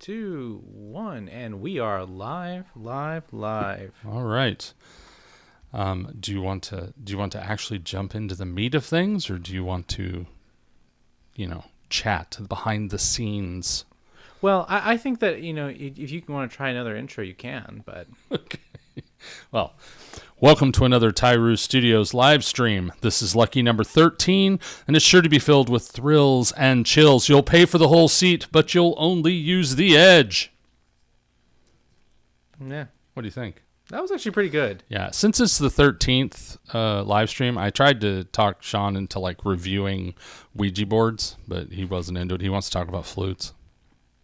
2, 1, and we are live. All right. Do you want to actually jump into the meat of things, or do you want to, chat behind the scenes? Well, I think that, if you want to try another intro, you can, but... Okay. Well, welcome to another Tyru Studios live stream. This is lucky number 13, and it's sure to be filled with thrills and chills. You'll pay for the whole seat, but you'll only use the edge. Yeah. What do you think? That was actually pretty good. Yeah, since it's the 13th live stream, I tried to talk Sean into reviewing Ouija boards, but he wasn't into it. He wants to talk about flutes.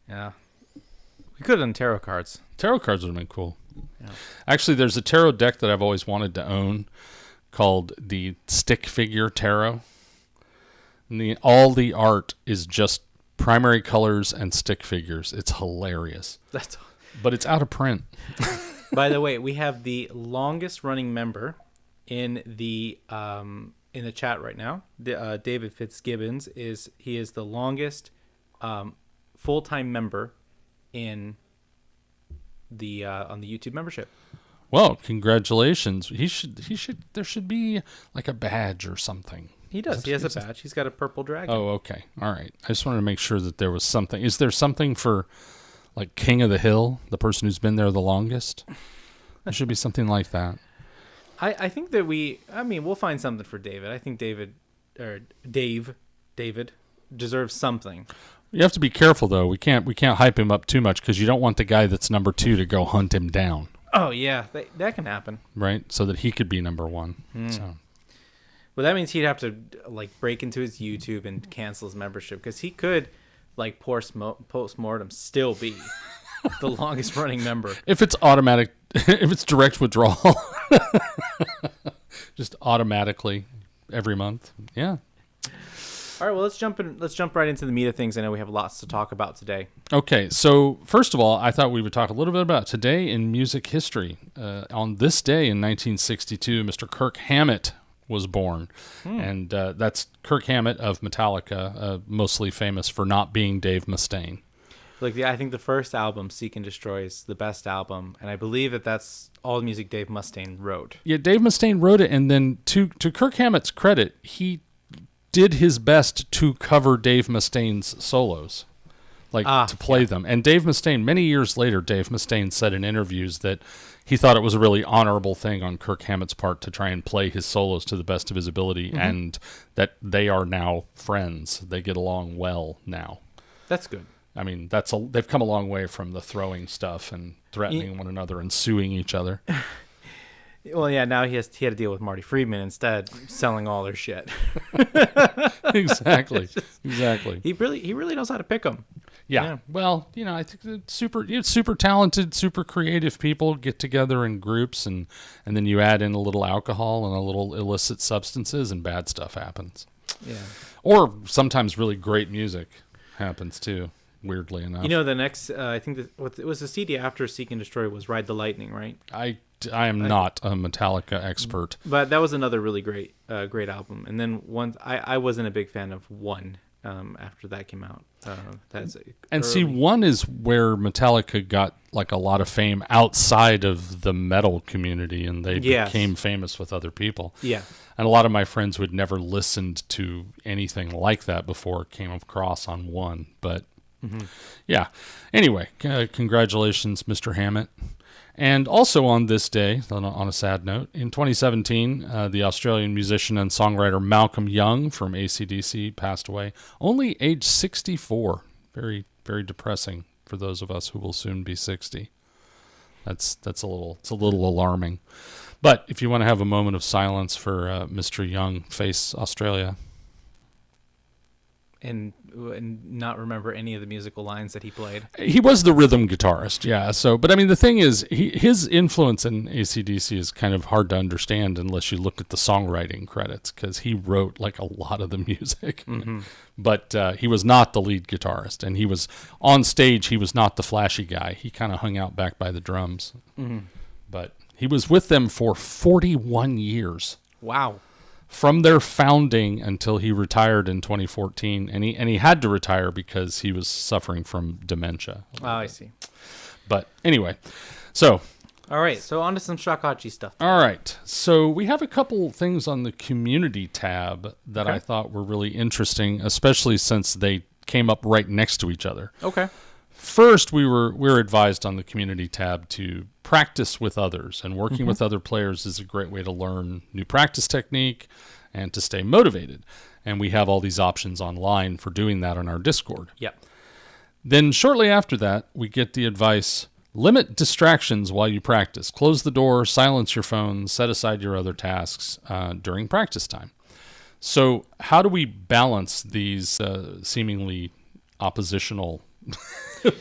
Yeah. We could have done tarot cards. Tarot cards would have been cool. Yeah. Actually, there's a tarot deck that I've always wanted to own called the Stick Figure Tarot. And all the art is just primary colors and stick figures. It's hilarious. But it's out of print. By the way, we have the longest running member in the chat right now. David Fitzgibbons is the longest full-time member in the on the YouTube membership. Well, congratulations. There should be like a badge or something. He does. He has a badge. He's got a purple dragon. Oh, okay. All right. I just wanted to make sure that there was something. Is there something for like King of the Hill, the person who's been there the longest? There should be something like that. I think that we'll find something for David. I think David deserves something. You have to be careful though. We can't hype him up too much because you don't want the guy that's number 2 to go hunt him down. Oh yeah, that can happen. Right, so that he could be number 1. So. Well, that means he'd have to break into his YouTube and cancel his membership because he could post-mortem still be the longest running member. If it's automatic, if it's direct withdrawal, just automatically every month. Yeah. All right, well, let's jump right into the meat of things. I know we have lots to talk about today. Okay, so first of all, I thought we would talk a little bit about today in music history. On this day in 1962, Mr. Kirk Hammett was born. And that's Kirk Hammett of Metallica, mostly famous for not being Dave Mustaine. I think the first album, Seek and Destroy, is the best album, and I believe that's all the music Dave Mustaine wrote. Yeah, Dave Mustaine wrote it, and then to Kirk Hammett's credit, he did his best to cover Dave Mustaine's solos, to play them. And Dave Mustaine, many years later, Dave Mustaine said in interviews that he thought it was a really honorable thing on Kirk Hammett's part to try and play his solos to the best of his ability, and that they are now friends. They get along well now. That's good. I mean, they've come a long way from the throwing stuff and threatening one another and suing each other. Well, yeah, now he had to deal with Marty Friedman instead, selling all their shit. Exactly. He really knows how to pick them. Yeah. Well, I think that super talented, super creative people get together in groups, and then you add in a little alcohol and a little illicit substances, and bad stuff happens. Yeah. Or sometimes really great music happens too. Weirdly enough. The next, I think it was the CD after Seek and Destroy was Ride the Lightning, right? I am not a Metallica expert. But that was another really great album. And then I wasn't a big fan of One after that came out. One is where Metallica got a lot of fame outside of the metal community, and they became famous with other people. Yeah. And a lot of my friends who had never listened to anything like that before came across on One, but... Yeah. Anyway, congratulations, Mr. Hammett. And also on this day, on a sad note, in 2017, the Australian musician and songwriter Malcolm Young from AC/DC passed away, only age 64. Very, very depressing for those of us who will soon be 60. It's a little alarming. But if you want to have a moment of silence for Mr. Young, face Australia. And not remember any of the musical lines that he played. He was the rhythm guitarist, yeah. So, but I mean, the thing is, his influence in AC/DC is kind of hard to understand unless you look at the songwriting credits, because he wrote a lot of the music. But he was not the lead guitarist, and he was on stage. He was not the flashy guy. He kind of hung out back by the drums. But he was with them for 41 years. Wow. from their founding until he retired in 2014, and he had to retire because he was suffering from dementia. Oh, I see. But anyway, so all right, so on to some Shakuhachi stuff. All right, so we have a couple things on the community tab that I thought were really interesting, especially since they came up right next to each other. Okay. First, we were advised on the community tab to practice with others, and working with other players is a great way to learn new practice technique and to stay motivated. And we have all these options online for doing that on our Discord. Yep. Then shortly after that, we get the advice, limit distractions while you practice. Close the door, silence your phone, set aside your other tasks during practice time. So how do we balance these seemingly oppositional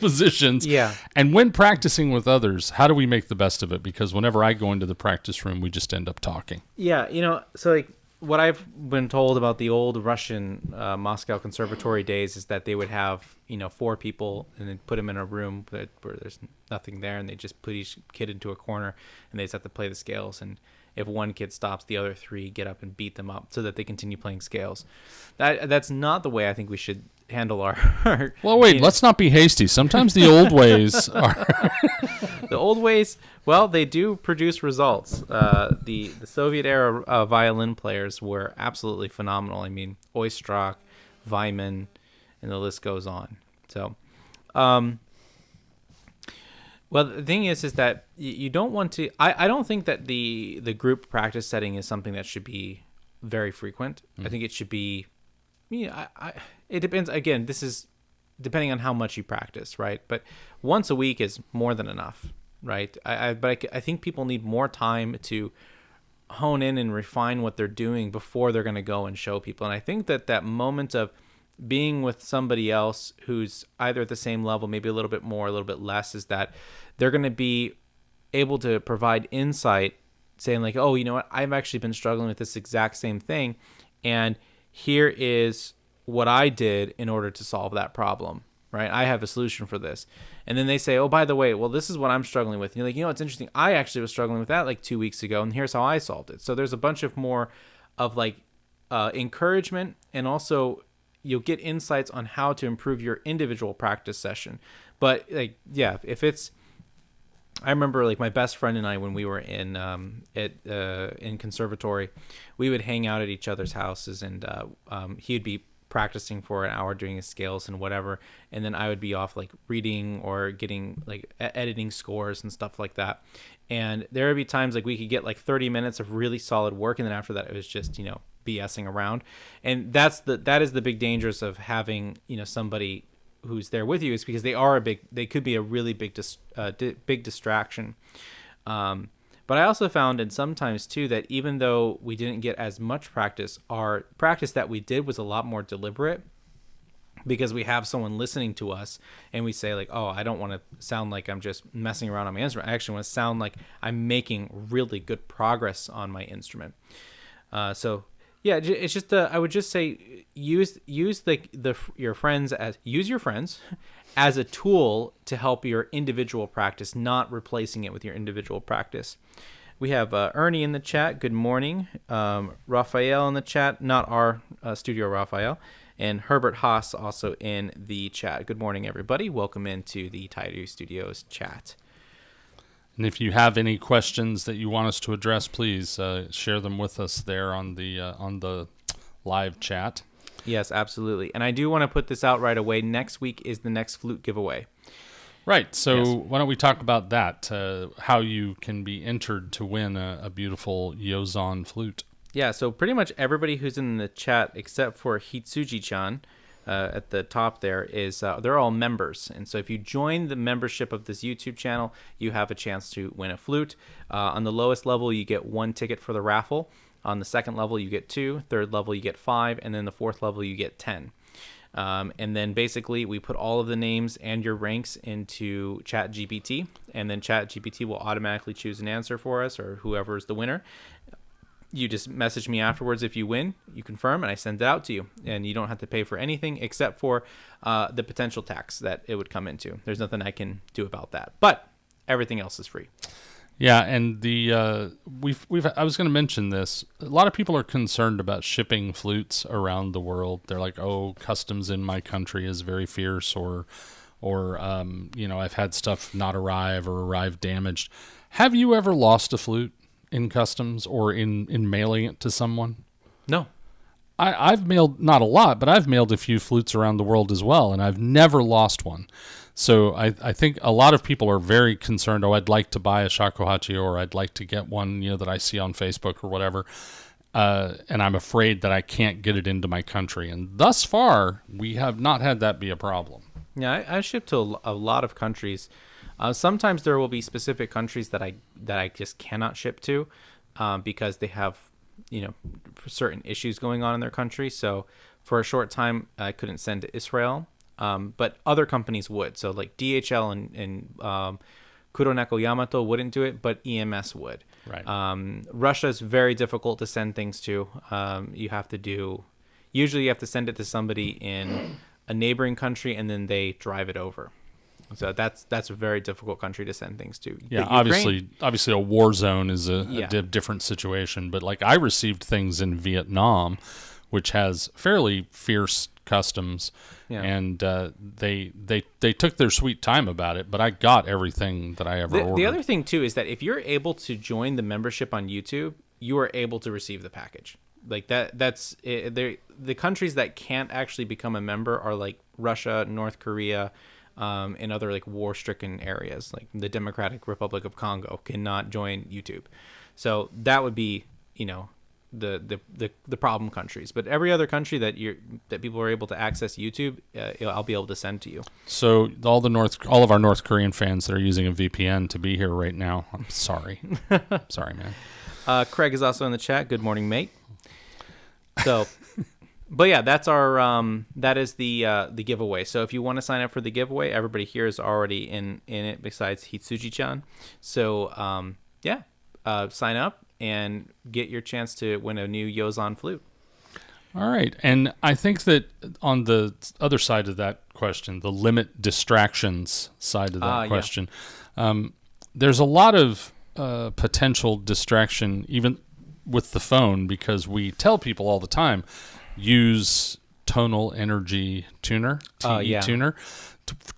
positions? Yeah. And when practicing with others, how do we make the best of it? Because whenever I go into the practice room, we just end up talking. Yeah, so like what I've been told about the old Russian Moscow conservatory days is that they would have, 4 people and then put them in a room where there's nothing there, and they just put each kid into a corner and they just have to play the scales. And if one kid stops, the other 3 get up and beat them up so that they continue playing scales. That's not the way I think we should handle our well, wait, let's not be hasty. Sometimes the old ways are the old ways, well, they do produce results. The Soviet era violin players were absolutely phenomenal. I mean, Oistrakh, Weiman, and the list goes on. So, well, the thing is that you don't want to. I don't think that the group practice setting is something that should be very frequent. I think it should be. It depends. Again, this is depending on how much you practice, right? But once a week is more than enough, right? But I think people need more time to hone in and refine what they're doing before they're going to go and show people. And I think that moment of being with somebody else who's either at the same level, maybe a little bit more, a little bit less, is that they're going to be able to provide insight, saying like, oh, you know what? I've actually been struggling with this exact same thing, and here is what I did in order to solve that problem, right? I have a solution for this. And then they say, oh, by the way, well, this is what I'm struggling with. And you're like, it's interesting. I actually was struggling with that like 2 weeks ago, and here's how I solved it. So there's a bunch of more of like encouragement, and also you'll get insights on how to improve your individual practice session. But like, yeah, I remember like my best friend and I, when we were in conservatory, we would hang out at each other's houses, and he'd be practicing for an hour doing his scales and whatever, and then I would be off like reading or getting like editing scores and stuff like that. And there would be times like we could get like 30 minutes of really solid work, and then after that it was just BSing around. And that is the big dangers of having somebody who's there with you, is because they could be a really big distraction. But I also found, and sometimes too, that even though we didn't get as much practice, our practice that we did was a lot more deliberate, because we have someone listening to us, and we say like, oh, I don't want to sound like I'm just messing around on my instrument. I actually want to sound like I'm making really good progress on my instrument. So yeah, it's just I would just say use your friends as a tool to help your individual practice, not replacing it with your individual practice. We have Ernie in the chat. Good morning. Raphael in the chat, not our studio Raphael, and Herbert Haas also in the chat. Good morning, everybody. Welcome into the Taidu Studios chat. And if you have any questions that you want us to address, please share them with us there on the live chat. Yes, absolutely. And I do want to put this out right away. Next week is the next flute giveaway. Right. So Yes. Why don't we talk about that, how you can be entered to win a beautiful Yozan flute. Yeah, so pretty much everybody who's in the chat except for Hitsuji-chan at the top there is they're all members. And so if you join the membership of this YouTube channel, you have a chance to win a flute. On the lowest level, you get 1 ticket for the raffle. On the second level, you get 2. Third level, you get 5. And then the fourth level, you get 10. And then basically, we put all of the names and your ranks into ChatGPT. And then ChatGPT will automatically choose an answer for us, or whoever is the winner. You just message me afterwards if you win, you confirm, and I send it out to you. And you don't have to pay for anything except for the potential tax that it would come into. There's nothing I can do about that. But everything else is free. Yeah, and I was going to mention this. A lot of people are concerned about shipping flutes around the world. They're like, "Oh, customs in my country is very fierce," or I've had stuff not arrive or arrive damaged. Have you ever lost a flute in customs or in mailing it to someone? No. I've mailed, not a lot, but I've mailed a few flutes around the world as well, and I've never lost one. So I think a lot of people are very concerned, I'd like to buy a shakuhachi, or I'd like to get one, that I see on Facebook or whatever, and I'm afraid that I can't get it into my country. And thus far, we have not had that be a problem. Yeah, I ship to a lot of countries. Sometimes there will be specific countries that I just cannot ship to because they have certain issues going on in their country. So for a short time, I couldn't send to Israel. But other companies would. So like DHL and Kuroneko Yamato wouldn't do it, but EMS would. Right. Russia is very difficult to send things to. Usually you have to send it to somebody in a neighboring country, and then they drive it over. So that's a very difficult country to send things to. Yeah, obviously a war zone is a different situation. But like I received things in Vietnam, which has fairly fierce customs, and they took their sweet time about it. But I got everything that I ever ordered. The other thing too is that if you're able to join the membership on YouTube, you are able to receive the package. Like that's it. The countries that can't actually become a member are like Russia, North Korea, and other like war-stricken areas, like the Democratic Republic of Congo cannot join YouTube. So that would be the problem countries. But every other country that people are able to access YouTube, I'll be able to send to you. So all of our North Korean fans that are using a VPN to be here right now, I'm sorry. Sorry, man. Craig is also in the chat. Good morning, mate. So, but yeah, that's that is the giveaway. So if you want to sign up for the giveaway, everybody here is already in it besides Hitsuji-chan. So sign up and get your chance to win a new Yozan flute. All right. And I think that on the other side of that question, the limit distractions side of that question, there's a lot of potential distraction even with the phone, because we tell people all the time, use tonal energy tuner, TE tuner,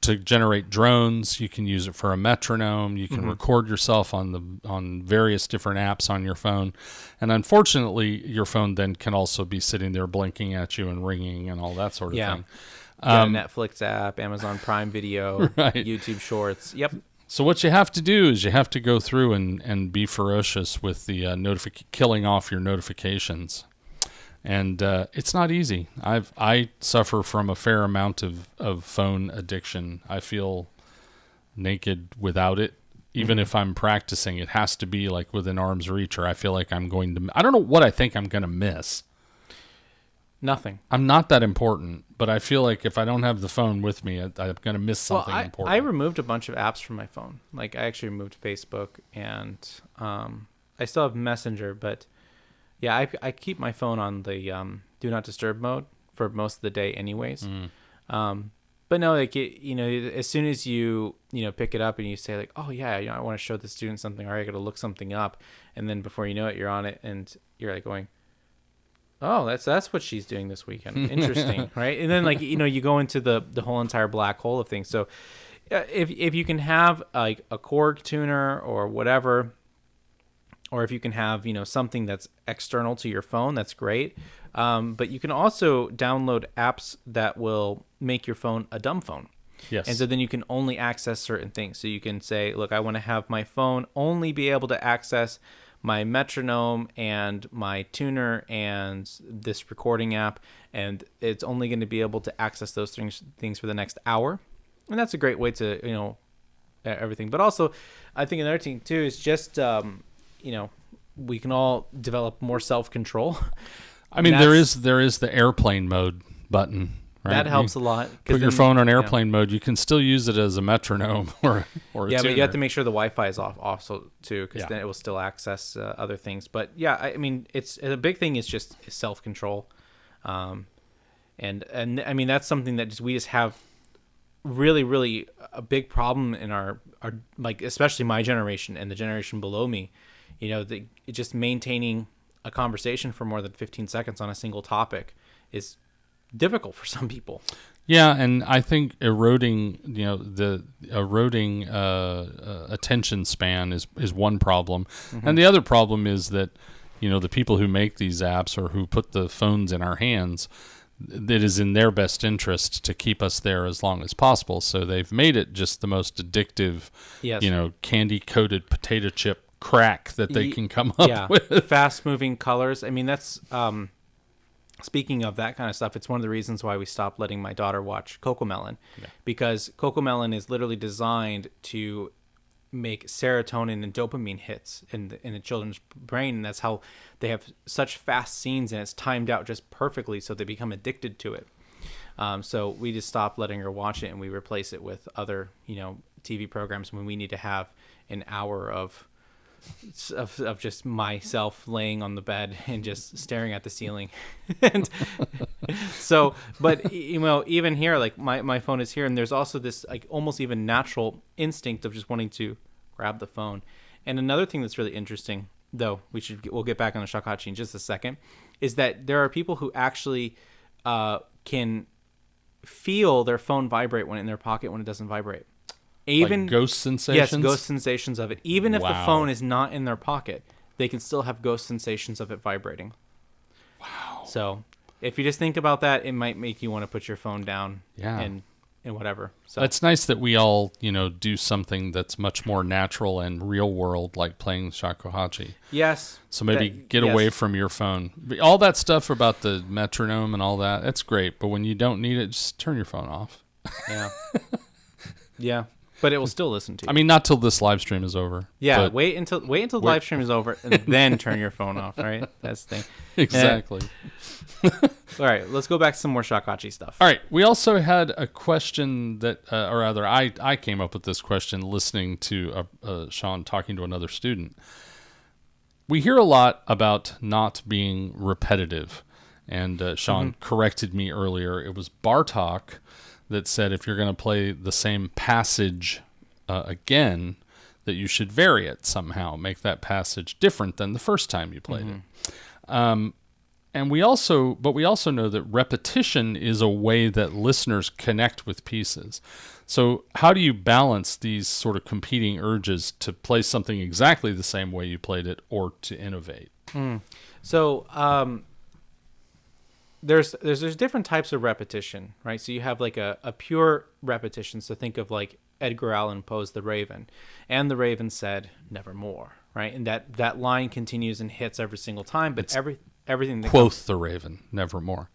to generate drones. You can use it for a metronome. You can record yourself on various different apps on your phone. And unfortunately, your phone then can also be sitting there blinking at you and ringing and all that sort of thing. Netflix app, Amazon Prime Video, right. YouTube Shorts. Yep. So what you have to do is you have to go through and be ferocious with the killing off your notifications. And it's not easy. I suffer from a fair amount of phone addiction. I feel naked without it. Even if I'm practicing, it has to be like within arm's reach, or I feel like I'm going to... I don't know what I think I'm going to miss. Nothing. I'm not that important, but I feel like if I don't have the phone with me, I'm going to miss something important. I removed a bunch of apps from my phone. Like I actually removed Facebook, and I still have Messenger, but yeah, I keep my phone on the do not disturb mode for most of the day anyways. But no, like as soon as you pick it up and you say like, oh yeah, I want to show the student something, or I got to look something up, and then before you know it, you're on it, and you're like going, oh, that's what she's doing this weekend. Interesting, right? And then like you go into the whole entire black hole of things. So if you can have like a Korg tuner or whatever, or if you can have something that's external to your phone, that's great. But you can also download apps that will make your phone a dumb phone. Yes. And so then you can only access certain things. So you can say, look, I want to have my phone only be able to access my metronome and my tuner and this recording app, and it's only going to be able to access those things for the next hour. And that's a great way to everything. But also, I think another thing too is just we can all develop more self-control. I mean, there is the airplane mode button. Right? That helps a lot. Put your phone on airplane mode. You can still use it as a metronome or a yeah, tuner. but you have to make sure the Wi-Fi is off also too, because then it will still access other things. But yeah, I mean, it's a big thing is just self-control, and I mean that's something that we just have really, really a big problem in our like, especially my generation and the generation below me, just maintaining a conversation for more than 15 seconds on a single topic is difficult for some people. Yeah, and I think eroding attention span is one problem, and the other problem is that the people who make these apps or who put the phones in our hands, it is in their best interest to keep us there as long as possible. So they've made it just the most addictive, Yes. candy coated potato chip crack that they can come up with. Fast moving colors. I mean, that's speaking of that kind of stuff, it's one of the reasons why we stopped letting my daughter watch Cocomelon, because Cocomelon is literally designed to make serotonin and dopamine hits in the children's brain, and that's how they have such fast scenes, and it's timed out just perfectly, so they become addicted to it. So we just stopped letting her watch it, and we replace it with other TV programs when we need to have an hour of just myself laying on the bed and just staring at the ceiling. And so, but even here, like my phone is here, and there's also this like almost even natural instinct of just wanting to grab the phone. And another thing that's really interesting, though, we'll get back on the shakuhachi in just a second, is that there are people who actually can feel their phone vibrate when in their pocket when it doesn't vibrate. Even like ghost sensations? Yes, ghost sensations of it. Even if the phone is not in their pocket, they can still have ghost sensations of it vibrating. Wow. So if you just think about that, it might make you want to put your phone down and whatever. So it's nice that we all, do something that's much more natural and real world, like playing shakuhachi. Yes. So maybe get away from your phone. All that stuff about the metronome and all that, that's great. But when you don't need it, just turn your phone off. Yeah. Yeah. But it will still listen to you. I mean, not till this live stream is over. Yeah, wait until the live stream is over and then turn your phone off, right? That's the thing. Exactly. All right, let's go back to some more shakuhachi stuff. All right, we also had a question that, or rather, I came up with this question listening to Sean talking to another student. We hear a lot about not being repetitive, and Sean corrected me earlier. It was Bartok that said if you're going to play the same passage again, that you should vary it somehow, make that passage different than the first time you played it. And we also know that repetition is a way that listeners connect with pieces. So how do you balance these sort of competing urges to play something exactly the same way you played it or to innovate? So there's different types of repetition, right? So you have like a pure repetition. So think of like Edgar Allan Poe's The Raven, and the Raven said nevermore, right? And that line continues and hits every single time, but everything that Quoth the Raven, nevermore.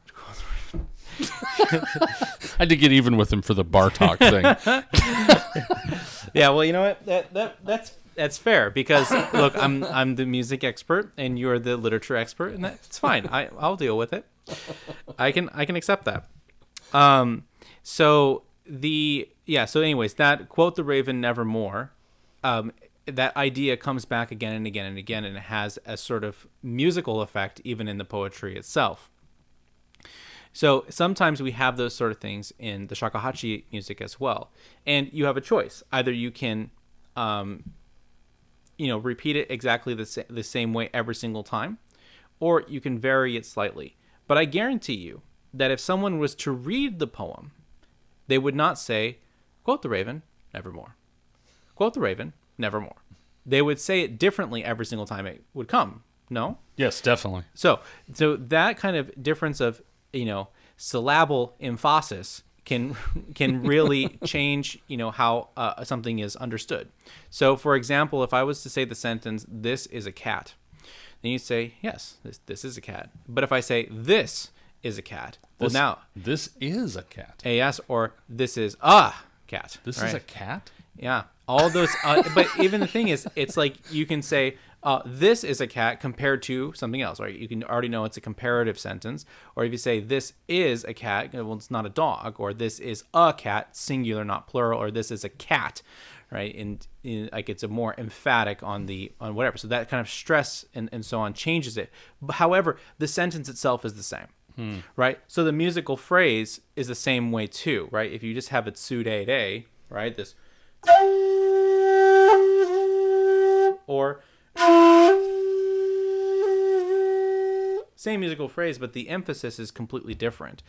I had to get even with him for the Bartok thing. Yeah, well, you know what? That's fair, because look, I'm the music expert and you're the literature expert, and that's fine. I'll deal with it. I can accept that. So anyways, that quote the Raven nevermore, that idea comes back again and again and again, and it has a sort of musical effect even in the poetry itself. So sometimes we have those sort of things in the shakuhachi music as well, and you have a choice. Either you can repeat it exactly the same way every single time, or you can vary it slightly. But I guarantee you that if someone was to read the poem, they would not say, quote the Raven, nevermore. Quote the Raven, nevermore. They would say it differently every single time it would come. No? Yes, definitely. So that kind of difference of, syllable emphasis can really change, how something is understood. So, for example, if I was to say the sentence, "This is a cat," then you'd say, "Yes, this is a cat." But if I say, "This is a cat," this is a cat. Yes, or "This is a cat." This is a cat? Yeah, all those. But even the thing is, it's like you can say, "This is a cat" compared to something else, right? You can already know it's a comparative sentence. Or if you say, "This is a cat," well, it's not a dog. Or "This is a cat," singular, not plural. Or "This is a cat," right? And like it's a more emphatic on whatever. So that kind of stress and so on changes it. However, the sentence itself is the same. right? So the musical phrase is the same way too, right? If you just have it Tsude, right? This, or same musical phrase, but the emphasis is completely different.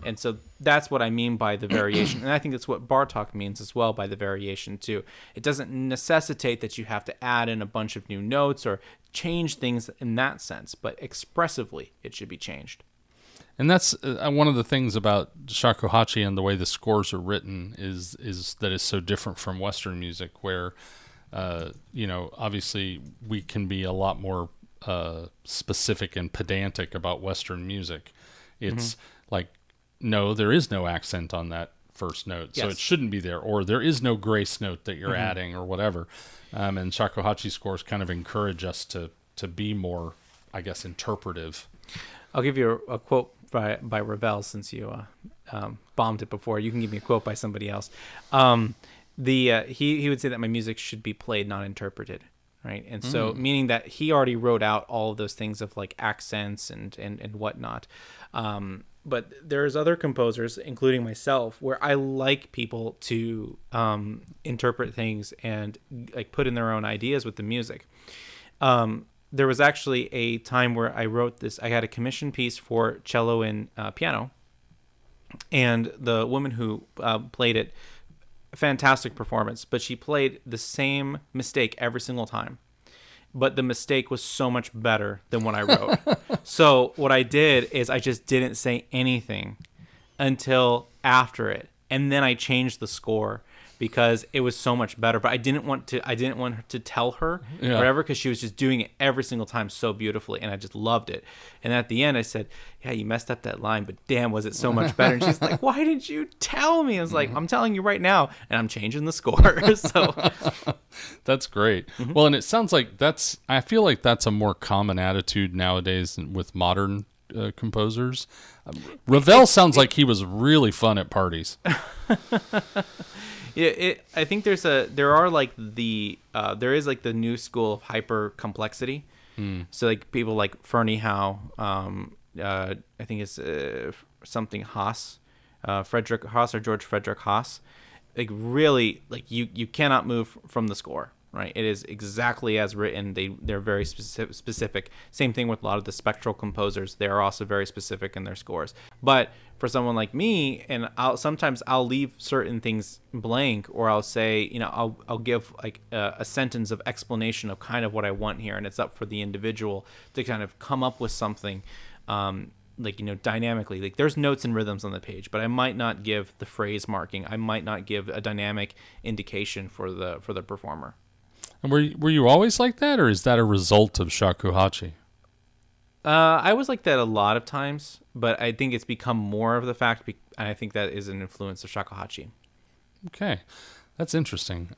And so that's what I mean by the variation. And I think that's what Bartok means as well by the variation too. It doesn't necessitate that you have to add in a bunch of new notes or change things in that sense, but expressively it should be changed. And that's one of the things about shakuhachi and the way the scores are written is that it's so different from Western music, where obviously we can be a lot more specific and pedantic about Western music. It's like, no, there is no accent on that first note, so it shouldn't be there, or there is no grace note that you're adding, or whatever. And shakuhachi scores kind of encourage us to be more, I guess, interpretive. I'll give you a quote by Ravel, since you bombed it before. You can give me a quote by somebody else. He would say that my music should be played, not interpreted, right? And so meaning that he already wrote out all of those things of like accents and whatnot. But there's other composers, including myself, where I like people to interpret things and like put in their own ideas with the music. There was actually a time where I wrote this. I had a commission piece for cello and piano, and the woman who played it, fantastic performance, but she played the same mistake every single time. But the mistake was so much better than what I wrote. So what I did is I just didn't say anything until after it, and then I changed the score because it was so much better. But I didn't want her to tell her or whatever, because she was just doing it every single time so beautifully, and I just loved it. And at the end I said, yeah, you messed up that line, but damn, was it so much better. And she's like, why didn't you tell me? I was like, I'm telling you right now, and I'm changing the score. So that's great. Well, and it sounds like I feel like that's a more common attitude nowadays with modern composers. Ravel sounds like he was really fun at parties. Yeah, I think there is like the new school of hyper complexity. So like people like Fernie Howe, I think it's something Haas, Frederick Haas or George Frederick Haas. Like really, like you cannot move from the score, right? It is exactly as written. They're very specific. Same thing with a lot of the spectral composers. They are also very specific in their scores. But for someone like me, and sometimes I'll leave certain things blank, or I'll say, I'll give like a sentence of explanation of kind of what I want here, and it's up for the individual to kind of come up with something, dynamically. Like there's notes and rhythms on the page, but I might not give the phrase marking. I might not give a dynamic indication for the performer. And were you always like that, or is that a result of shakuhachi? I was like that a lot of times, but I think it's become more of the fact, and I think that is an influence of shakuhachi. Okay, that's interesting.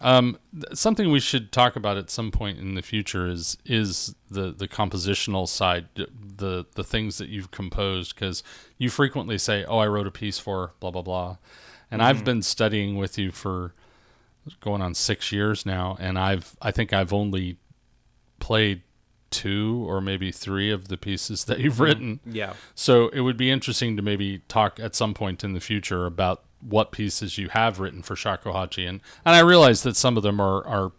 Something we should talk about at some point in the future is the compositional side, the things that you've composed, because you frequently say, "Oh, I wrote a piece for blah blah blah," and I've been studying with you for going on 6 years now, and I think I've only played 2 or maybe 3 of the pieces that you've written. Yeah. So it would be interesting to maybe talk at some point in the future about what pieces you have written for shakuhachi, and I realize that some of them are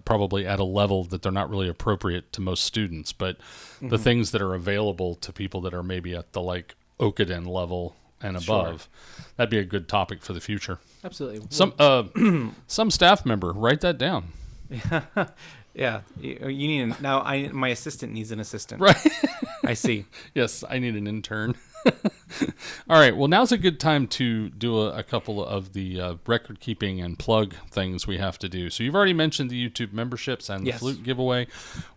probably at a level that they're not really appropriate to most students, but the things that are available to people that are maybe at the like Okuden level and above, that'd be a good topic for the future. Absolutely. Some staff member, write that down. Yeah, you need my assistant needs an assistant. Right. I see. Yes, I need an intern. All right. Well, now's a good time to do a couple of the record keeping and plug things we have to do. So you've already mentioned the YouTube memberships and the flute giveaway.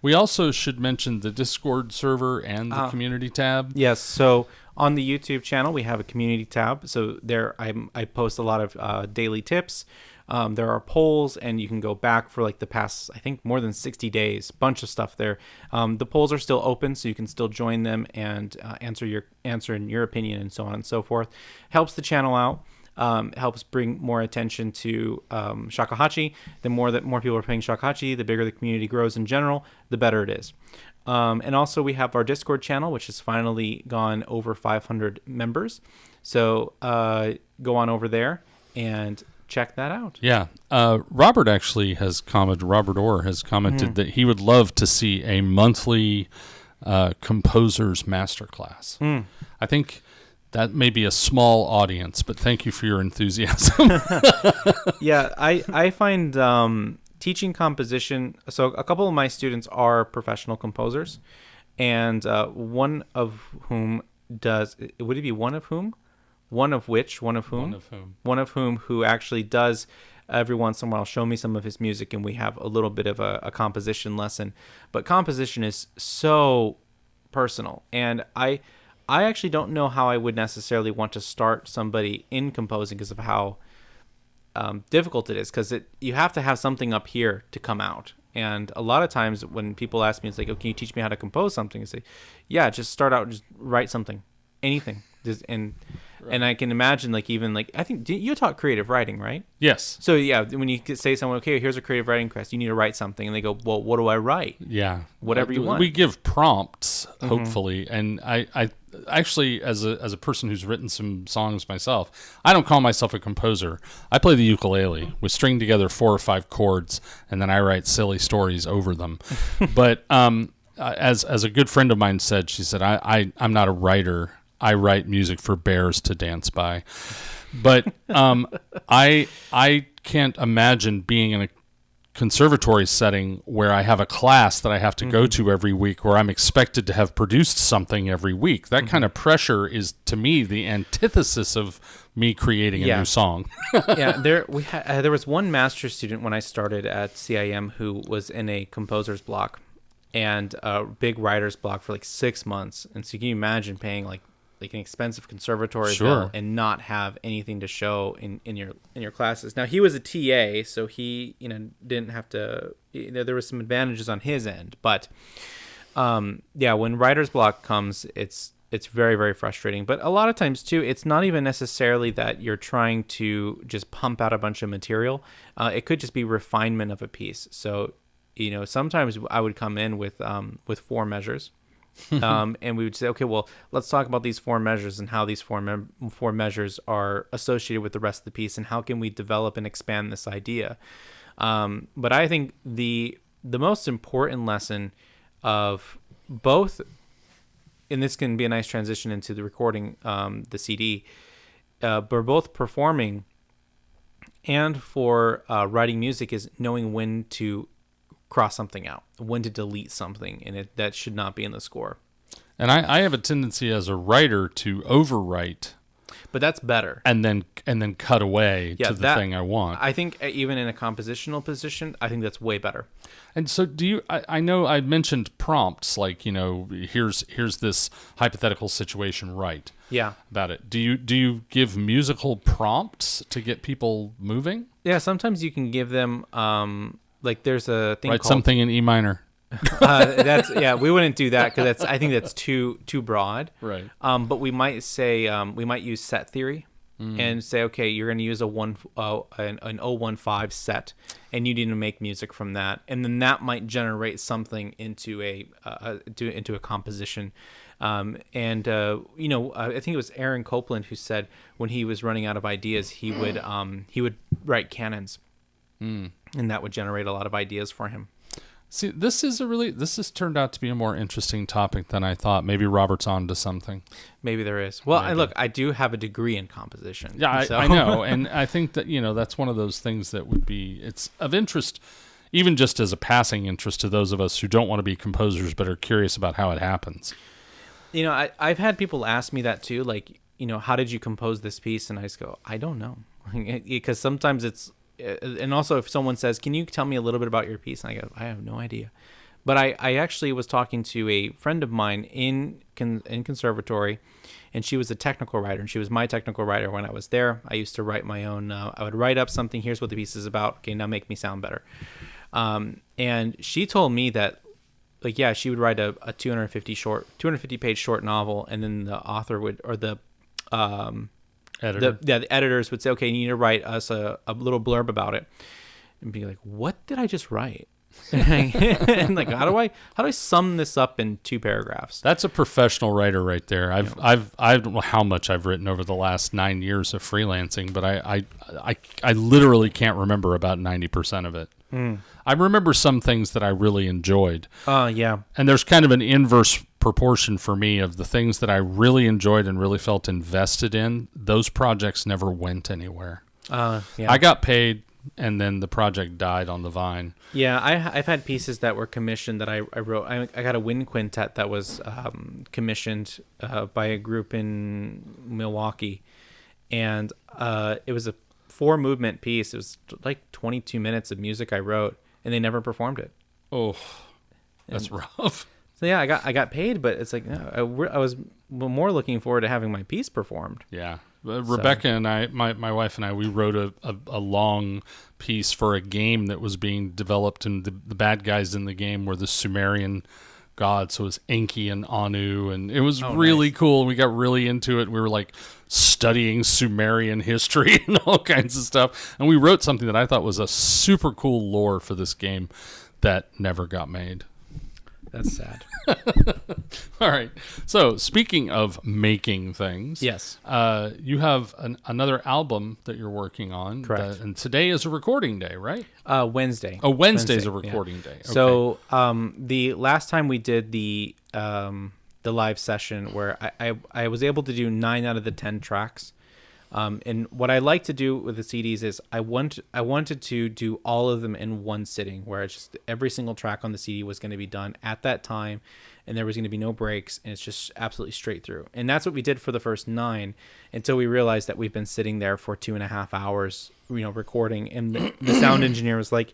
We also should mention the Discord server and the community tab. Yes. So on the YouTube channel, we have a community tab. So there, I post a lot of daily tips. There are polls, and you can go back for like the past, I think, more than 60 days. Bunch of stuff there. The polls are still open, so you can still join them and answer in your opinion and so on and so forth. Helps the channel out. helps bring more attention to shakuhachi. The more people are playing shakuhachi, the bigger the community grows in general, the better it is. And also we have our Discord channel, which has finally gone over 500 members. So go on over there and check that out. Yeah. Robert actually has commented, Robert Orr has commented that he would love to see a monthly composer's masterclass. I think that may be a small audience, but thank you for your enthusiasm. Yeah, I find teaching composition, so a couple of my students are professional composers, and one of whom does, would it be one of whom? One of which? One of whom? One of whom. One of whom who actually does every once in a while show me some of his music, and we have a little bit of a composition lesson. But composition is so personal, and I actually don't know how I would necessarily want to start somebody in composing because of how difficult it is, because you have to have something up here to come out. And a lot of times when people ask me, it's like, oh, can you teach me how to compose something? I say, yeah, just start out, just write something, anything. And I can imagine, like, even like, I think you taught creative writing, right? Yes. So yeah, when you say to someone, okay, here's a creative writing class, you need to write something, and they go, well, what do I write? Yeah. Whatever you want. We give prompts, hopefully, and I actually, as a person who's written some songs myself, I don't call myself a composer. I play the ukulele. We string together 4 or 5 chords, and then I write silly stories over them. But as a good friend of mine said, she said, I'm not a writer. I write music for bears to dance by. But I can't imagine being in a conservatory setting where I have a class that I have to go to every week, where I'm expected to have produced something every week. That kind of pressure is, to me, the antithesis of me creating a new song. Yeah, there was one master's student when I started at CIM who was in a composer's block and a big writer's block for like 6 months. And so you can imagine paying like an expensive conservatory bill and not have anything to show in your classes. Now he was a TA, so he didn't have to. There was some advantages on his end, but when writer's block comes, it's very, very frustrating. But a lot of times too, it's not even necessarily that you're trying to just pump out a bunch of material. It could just be refinement of a piece. So sometimes I would come in with 4 measures. And we would say, okay, well, let's talk about these 4 measures and how these 4 measures are associated with the rest of the piece, and how can we develop and expand this idea. But I think the most important lesson of both, and this can be a nice transition into the recording, the CD, but both performing and for writing music, is knowing when to cross something out, when to delete something, and that should not be in the score. And I have a tendency as a writer to overwrite, but that's better, and then cut away to the thing I want. I think even in a compositional position, I think that's way better. And so do you, I know I mentioned prompts, like, here's this hypothetical situation, right? Yeah. About it. Do you give musical prompts to get people moving? Yeah, sometimes you can give them like there's a thing write called something in E minor. We wouldn't do that because I think that's too broad. Right. But we might say we might use set theory and say, okay, you're going to use an 015 set, and you need to make music from that, and then that might generate something into a composition. I think it was Aaron Copeland who said when he was running out of ideas, he would write canons. And that would generate a lot of ideas for him. See, this has turned out to be a more interesting topic than I thought. Maybe Robert's on to something. Maybe there is. Well, look, I do have a degree in composition. Yeah, I know. And I think that, that's one of those things that it's of interest, even just as a passing interest to those of us who don't want to be composers but are curious about how it happens. I've had people ask me that too, like, how did you compose this piece? And I just go, I don't know. Because sometimes it's, and also if someone says, can you tell me a little bit about your piece? And I go, I have no idea. But I actually was talking to a friend of mine in conservatory, and she was a technical writer, and she was my technical writer when I was there. I used to write my own, I would write up something, here's what the piece is about, okay, now make me sound better. And she told me that, like, yeah, she would write a 250 page short novel, and then the author would, or the Editor. the editors would say, okay, you need to write us a little blurb about it, and be like, what did I just write? And like, how do I sum this up in 2 paragraphs? That's a professional writer right there. I don't know how much I've written over the last 9 years of freelancing, but I literally can't remember about 90% of it. I remember some things that I really enjoyed. Yeah. And there's kind of an inverse proportion for me of the things that I really enjoyed and really felt invested in. Those projects never went anywhere. Yeah. I got paid, and then the project died on the vine. Yeah, I've had pieces that were commissioned that I wrote. I got a wind quintet that was commissioned by a group in Milwaukee, and it was a 4-movement piece. It was like 22 minutes of music I wrote, and they never performed it. Oh, that's rough. So yeah, I got paid, but it's like I was more looking forward to having my piece performed. Yeah. Rebecca and I, my wife and I, we wrote a long piece for a game that was being developed, and the bad guys in the game were the Sumerian gods. So it was Enki and Anu, and it was really cool. We got really into it. We were like studying Sumerian history and all kinds of stuff. And we wrote something that I thought was a super cool lore for this game that never got made. That's sad. All right. So speaking of making things, yes, you have another album that you're working on. Correct. And today is a recording day, right? Wednesday. Oh, Wednesday's a recording day. Okay. So the last time we did the live session where I was able to do 9 out of the 10 tracks. And what I like to do with the CDs is I wanted to do all of them in one sitting, where it's just every single track on the CD was going to be done at that time, and there was going to be no breaks, and it's just absolutely straight through. And that's what we did for the first 9, until we realized that we've been sitting there for 2.5 hours, recording, and the sound engineer was like,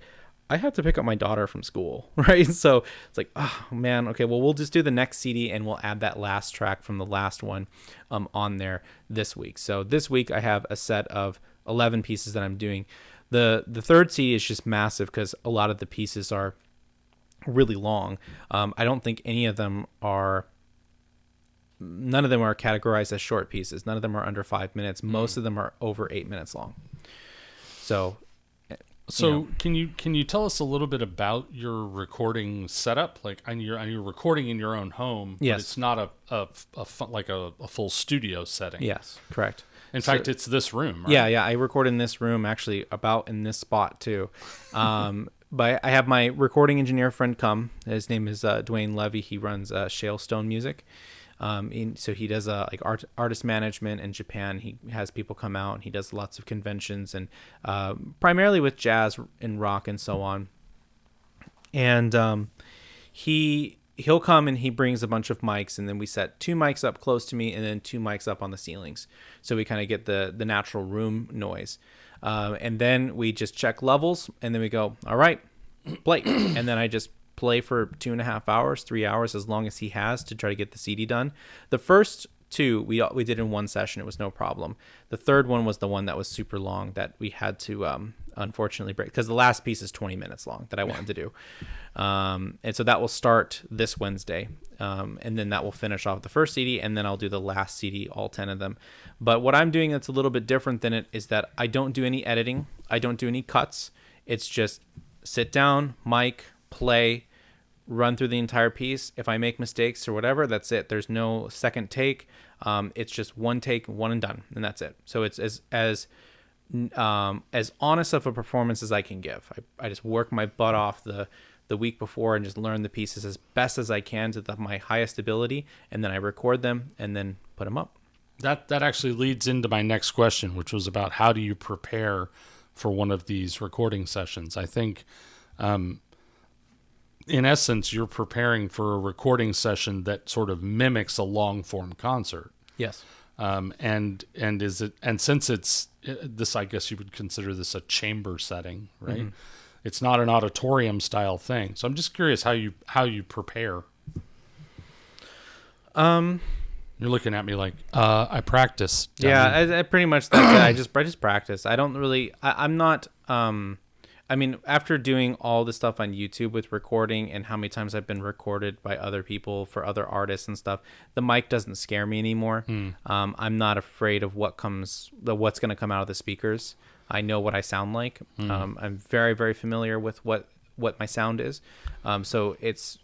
I have to pick up my daughter from school, right? So it's like, oh man, okay, well, we'll just do the next CD and we'll add that last track from the last one on there this week. So this week I have a set of 11 pieces that I'm doing. The third CD is just massive because a lot of the pieces are really long. I don't think none of them are categorized as short pieces. None of them are under 5 minutes. Most of them are over 8 minutes long. So can you tell us a little bit about your recording setup? Like, you're recording in your own home. Yes. But it's not a full studio setting. Yes, correct. In fact, it's this room, right? Yeah. I record in this room, actually, about in this spot too. But I have my recording engineer friend come. His name is Dwayne Levy. He runs Shale Stone Music. So he does like artist management in Japan. He has people come out, and he does lots of conventions, and primarily with jazz and rock and so on. And he'll come and he brings a bunch of mics, and then we set 2 mics up close to me and then 2 mics up on the ceilings, so we kind of get the natural room noise. And then we just check levels, and then we go, all right, play. And then I just play for 2.5 hours, 3 hours, as long as he has, to try to get the CD done. The first 2 we did in one session. It was no problem. The third one was the one that was super long that we had to unfortunately break, because the last piece is 20 minutes long that I wanted to do. And so that will start this Wednesday, and then that will finish off the first CD, and then I'll do the last CD, all 10 of them. But what I'm doing that's a little bit different than it is that I don't do any editing. I don't do any cuts. It's just sit down, mic, play, run through the entire piece. If I make mistakes or whatever, that's it. There's no second take. It's just one take, one and done, and that's it. So it's as honest of a performance as I can give. I just work my butt off the week before and just learn the pieces as best as I can to my highest ability, and then I record them and then put them up. That actually leads into my next question, which was about how do you prepare for one of these recording sessions. I think in essence, you're preparing for a recording session that sort of mimics a long form concert. Yes. And since it's this, I guess you would consider this a chamber setting, right? Mm-hmm. It's not an auditorium style thing. So I'm just curious how you prepare. You're looking at me like I practice. Yeah, I pretty much that's it. I just practice. I don't really. I'm not. I mean, after doing all the stuff on YouTube with recording and how many times I've been recorded by other people for other artists and stuff, the mic doesn't scare me anymore. I'm not afraid of what's going to come out of the speakers. I know what I sound like. I'm very, very familiar with what my sound is. So it's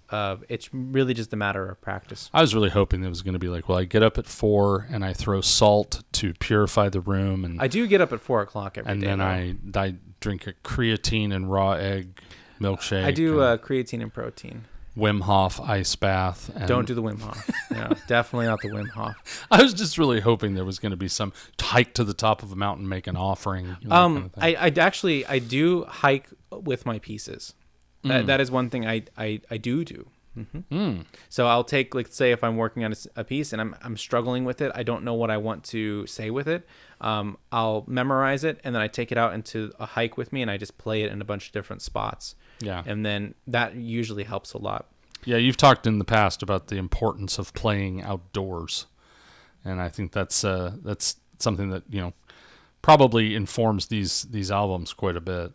really just a matter of practice. I was really hoping it was going to be like, well, I get up at 4 and I throw salt to purify the room, and I do get up at 4 o'clock every day. And then I drink a creatine and raw egg milkshake. I do creatine and protein. Wim Hof ice bath. And Don't do the Wim Hof. No, definitely not the Wim Hof. I was just really hoping there was going to be some hike to the top of a mountain, make an offering. Kind of thing. I do hike with my pieces. That is one thing I do. So I'll take, like, say if I'm working on a piece and I'm struggling with it, I don't know what I want to say with it. I'll memorize it, and then I take it out into a hike with me, and I just play it in a bunch of different spots. Yeah. And then that usually helps a lot. Yeah, you've talked in the past about the importance of playing outdoors, and I think that's something that, you know, probably informs these albums quite a bit.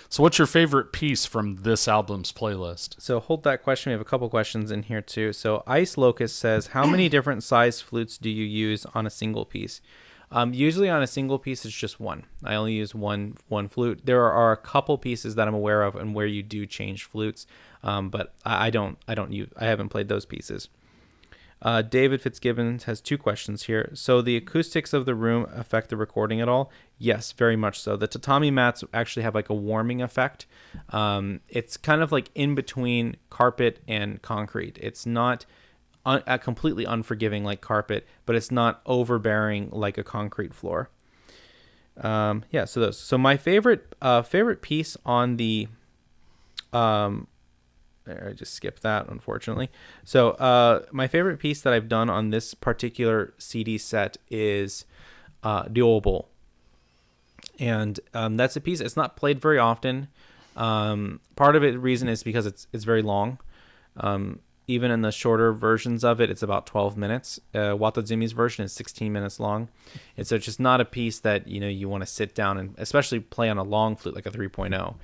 So what's your favorite piece from this album's playlist? So hold that question. We have a couple questions in here too. So Ice Locust says, how many different size flutes do you use on a single piece? Usually on a single piece, it's just one. I only use one flute. There are a couple pieces that I'm aware of and where you do change flutes, but I haven't played those pieces. David Fitzgibbons has two questions here. So the acoustics of the room affect the recording at all? Yes, very much so. The tatami mats actually have like a warming effect. It's kind of like in between carpet and concrete. It's not completely unforgiving like carpet, but it's not overbearing like a concrete floor. So my favorite piece on the I just skipped that, unfortunately. So my favorite piece that I've done on this particular CD set is Ryobo. And that's a piece, it's not played very often. Part of the reason is because it's very long. Even in the shorter versions of it, it's about 12 minutes. Watazumi's version is 16 minutes long. And so it's just not a piece that, you know, you want to sit down and especially play on a long flute like a 3.0.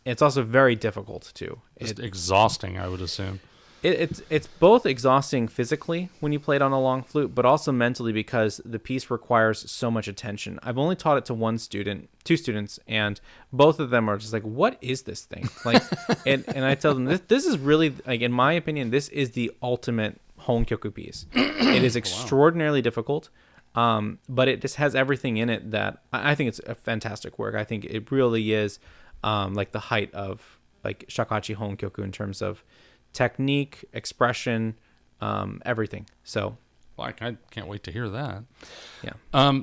It's also very difficult too. It's exhausting, I would assume. It's both exhausting physically when you play it on a long flute, but also mentally because the piece requires so much attention. I've only taught it to two students, and both of them are just like, "What is this thing?" Like, and I tell them this is really, like, in my opinion, this is the ultimate honkyoku piece. It is extraordinarily difficult. But it just has everything in it that I think it's a fantastic work. I think it really is like the height of like shakuhachi honkyoku in terms of technique, expression, everything. So, well, I can't wait to hear that. Yeah.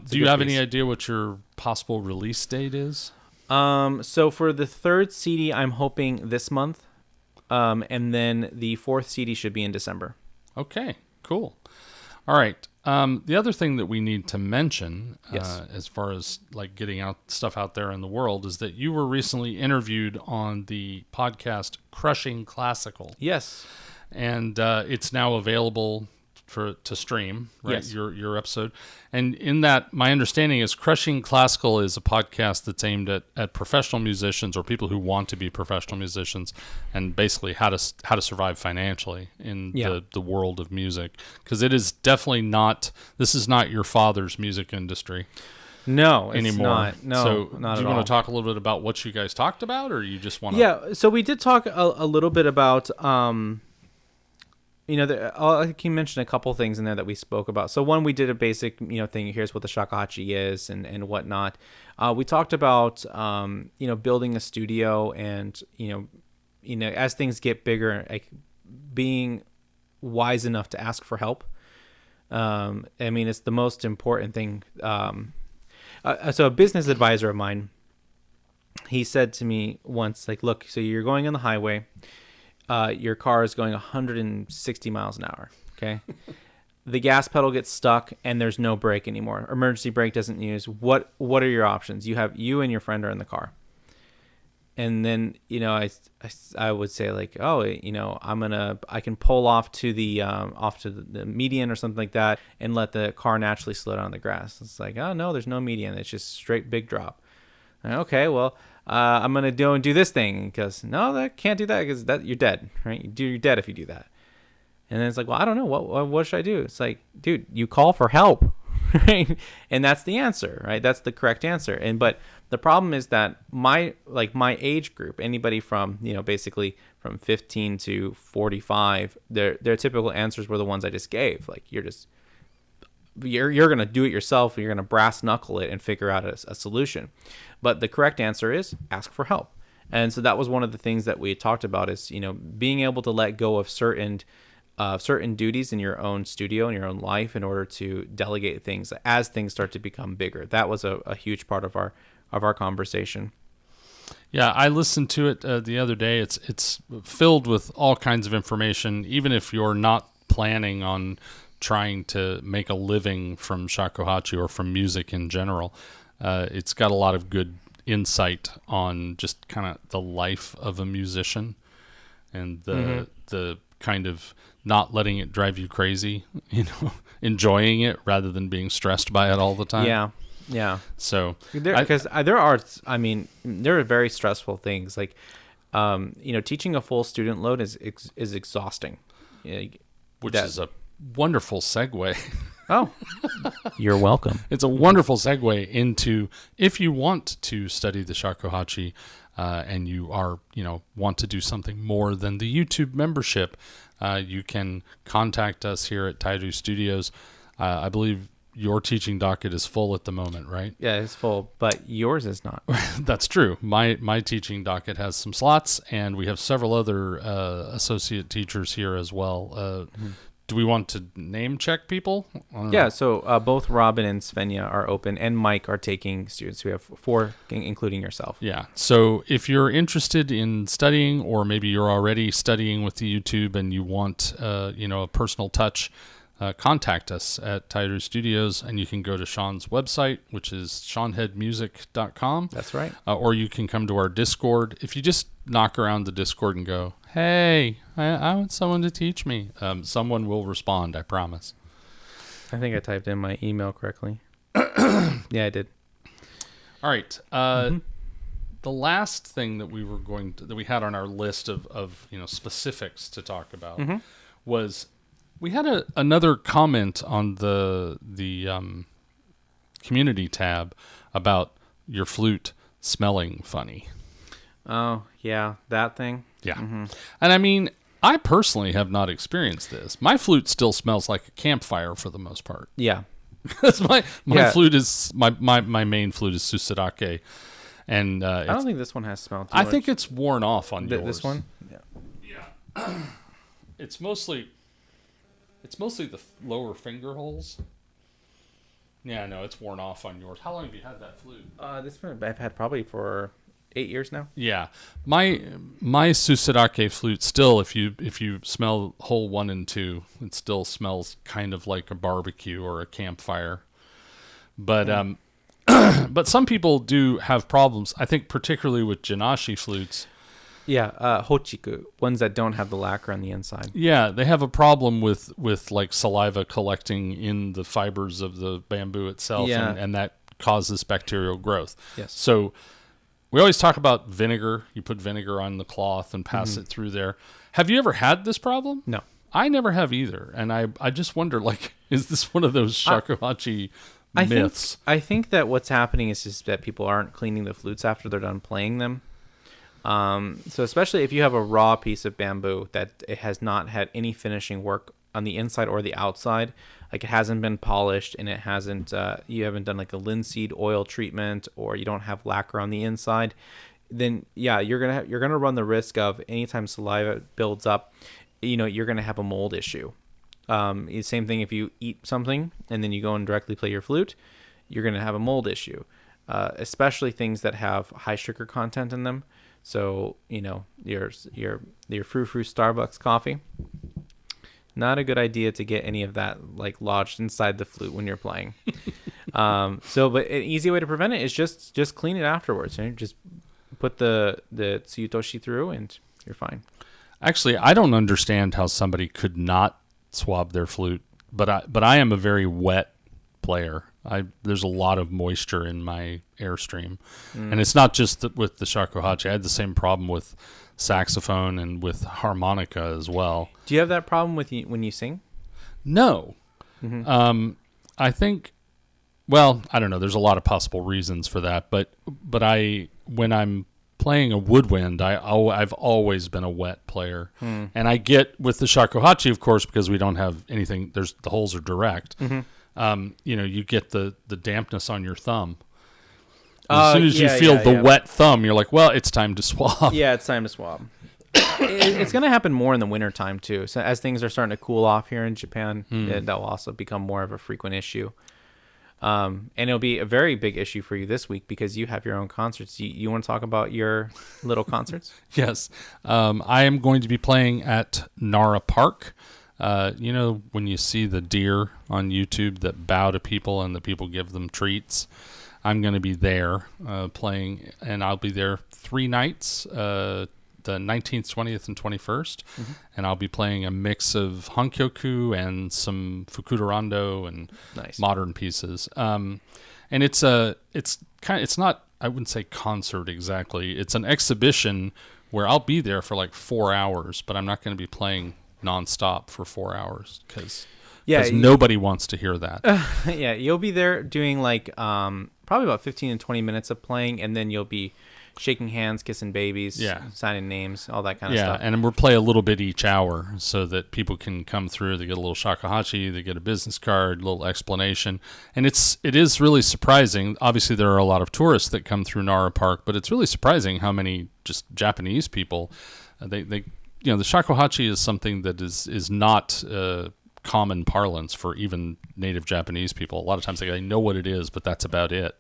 Do you have any idea what your possible release date is? So for the third CD, I'm hoping this month, and then the fourth CD should be in December. Okay, cool. All right. The other thing that we need to mention, as far as like getting stuff out there in the world, is that you were recently interviewed on the podcast Crushing Classical. Yes. And it's now available to stream, right? Yes. Your episode. And in that, my understanding is Crushing Classical is a podcast that's aimed at professional musicians or people who want to be professional musicians, and basically how to survive financially in the world of music. Because it is definitely this is not your father's music industry. No, anymore. It's not. No, so not do you at all. want to talk a little bit about what you guys talked about, or you just want to? Yeah, so we did talk a little bit about I can mention a couple things in there that we spoke about. So one, we did a basic, thing. Here's what the shakuhachi is and whatnot. We talked about, building a studio and, as things get bigger, like being wise enough to ask for help. It's the most important thing. So a business advisor of mine, he said to me once, like, look, so you're going on the highway. Your car is going 160 miles an hour, okay? The gas pedal gets stuck and there's no brake anymore. Emergency brake doesn't use. What are your options? You and your friend are in the car. And then, I would say like, I can pull off to the median or something like that and let the car naturally slow down on the grass. It's like, oh no, there's no median. It's just straight big drop. Okay, well, I'm gonna go and do this thing. Because no, that can't do that because that you're dead, right? You're dead if you do that. And then it's like, well, I don't know. What should I do? It's like, dude, you call for help, right? And that's the answer, right? That's the correct answer. But the problem is that my age group, anybody from, basically from 15 to 45, their typical answers were the ones I just gave. Like, you're going to do it yourself, and you're going to brass knuckle it and figure out a solution. But the correct answer is ask for help. And so that was one of the things that we talked about is, being able to let go of certain duties in your own studio, in your own life, in order to delegate things as things start to become bigger. That was a huge part of our conversation. Yeah, I listened to it the other day. It's filled with all kinds of information. Even if you're not planning on trying to make a living from shakuhachi or from music in general, it's got a lot of good insight on just kind of the life of a musician and the kind of not letting it drive you crazy, enjoying it rather than being stressed by it all the time. Yeah. So because there are very stressful things like, teaching a full student load is exhausting. Which is a wonderful segue. Oh, you're welcome. It's a wonderful segue into, if you want to study the shakuhachi, and you are, want to do something more than the YouTube membership, you can contact us here at Taidu Studios. I believe your teaching docket is full at the moment, right? Yeah, it's full, but yours is not. That's true. My teaching docket has some slots, and we have several other associate teachers here as well. Do we want to name check people? Yeah, so both Robin and Svenja are open, and Mike are taking students. We have 4, including yourself. Yeah, so if you're interested in studying, or maybe you're already studying with the YouTube and you want a personal touch, contact us at Taidu Studios, and you can go to Sean's website, which is seanheadmusic.com. That's right. Or you can come to our Discord. If you just knock around the Discord and go, hey, I want someone to teach me, someone will respond, I promise. I think I typed in my email correctly. Yeah, I did. All right. The last thing that we had on our list of specifics to talk about was, we had another comment on the community tab about your flute smelling funny. Oh, yeah, that thing. Yeah. And I personally have not experienced this. My flute still smells like a campfire for the most part. Yeah. Because my flute is, my main flute is Susadake. And I don't think this one has smell too I much. think it's worn off on yours. This one? Yeah. It's mostly the lower finger holes. Yeah, no, it's worn off on yours. How long have you had that flute? This one I've had probably for 8 years now. Yeah, my Susadake flute still, if you smell hole 1 and 2, it still smells kind of like a barbecue or a campfire. But but some people do have problems. I think particularly with Jinashi flutes. Yeah, hochiku, ones that don't have the lacquer on the inside. Yeah, they have a problem with like saliva collecting in the fibers of the bamboo itself, and that causes bacterial growth. Yes. So we always talk about vinegar. You put vinegar on the cloth and pass it through there. Have you ever had this problem? No. I never have either. And I just wonder, like, is this one of those shakuhachi myths? I think that what's happening is just that people aren't cleaning the flutes after they're done playing them. So especially if you have a raw piece of bamboo that it has not had any finishing work on the inside or the outside, like it hasn't been polished and it hasn't, you haven't done like a linseed oil treatment, or you don't have lacquer on the inside, then yeah, you're gonna run the risk of, anytime saliva builds up, you're gonna have a mold issue. Same thing if you eat something and then you go and directly play your flute, you're gonna have a mold issue. Especially things that have high sugar content in them. So, your frou-frou Starbucks coffee, not a good idea to get any of that like lodged inside the flute when you're playing. But an easy way to prevent it is just clean it afterwards. Just put the tsuyutoshi through and you're fine. Actually, I don't understand how somebody could not swab their flute, but I am a very wet player. There's a lot of moisture in my Airstream, and it's not just with the shakuhachi. I had the same problem with saxophone and with harmonica as well. Do you have that problem with when you sing? No. I think, well, I don't know. There's a lot of possible reasons for that, but when I'm playing a woodwind, I've always been a wet player, and I get with the shakuhachi, of course, because we don't have anything. The holes are direct. You get the dampness on your thumb. As soon as you feel the wet thumb, you're like, well, it's time to swab. Yeah, it's time to swab. It's going to happen more in the winter time too. So as things are starting to cool off here in Japan, that will also become more of a frequent issue. And it'll be a very big issue for you this week because you have your own concerts. You want to talk about your little concerts? Yes. I am going to be playing at Nara Park. When you see the deer on YouTube that bow to people and the people give them treats, I'm going to be there playing, and I'll be there 3 nights, the 19th, 20th, and 21st, and I'll be playing a mix of hankyoku and some fukudarando and modern pieces. And it's not, I wouldn't say concert exactly. It's an exhibition where I'll be there for like 4 hours, but I'm not going to be playing nonstop for 4 hours because nobody wants to hear that. Yeah, you'll be there doing like probably about 15 and 20 minutes of playing, and then you'll be shaking hands, kissing babies, signing names, all that kind of stuff. Yeah, and we'll play a little bit each hour so that people can come through. They get a little shakuhachi, they get a business card, a little explanation. And it is really surprising. Obviously, there are a lot of tourists that come through Nara Park, but it's really surprising how many just Japanese people, the shakuhachi is something that is not common parlance for even native Japanese people. A lot of times they know what it is, but that's about it.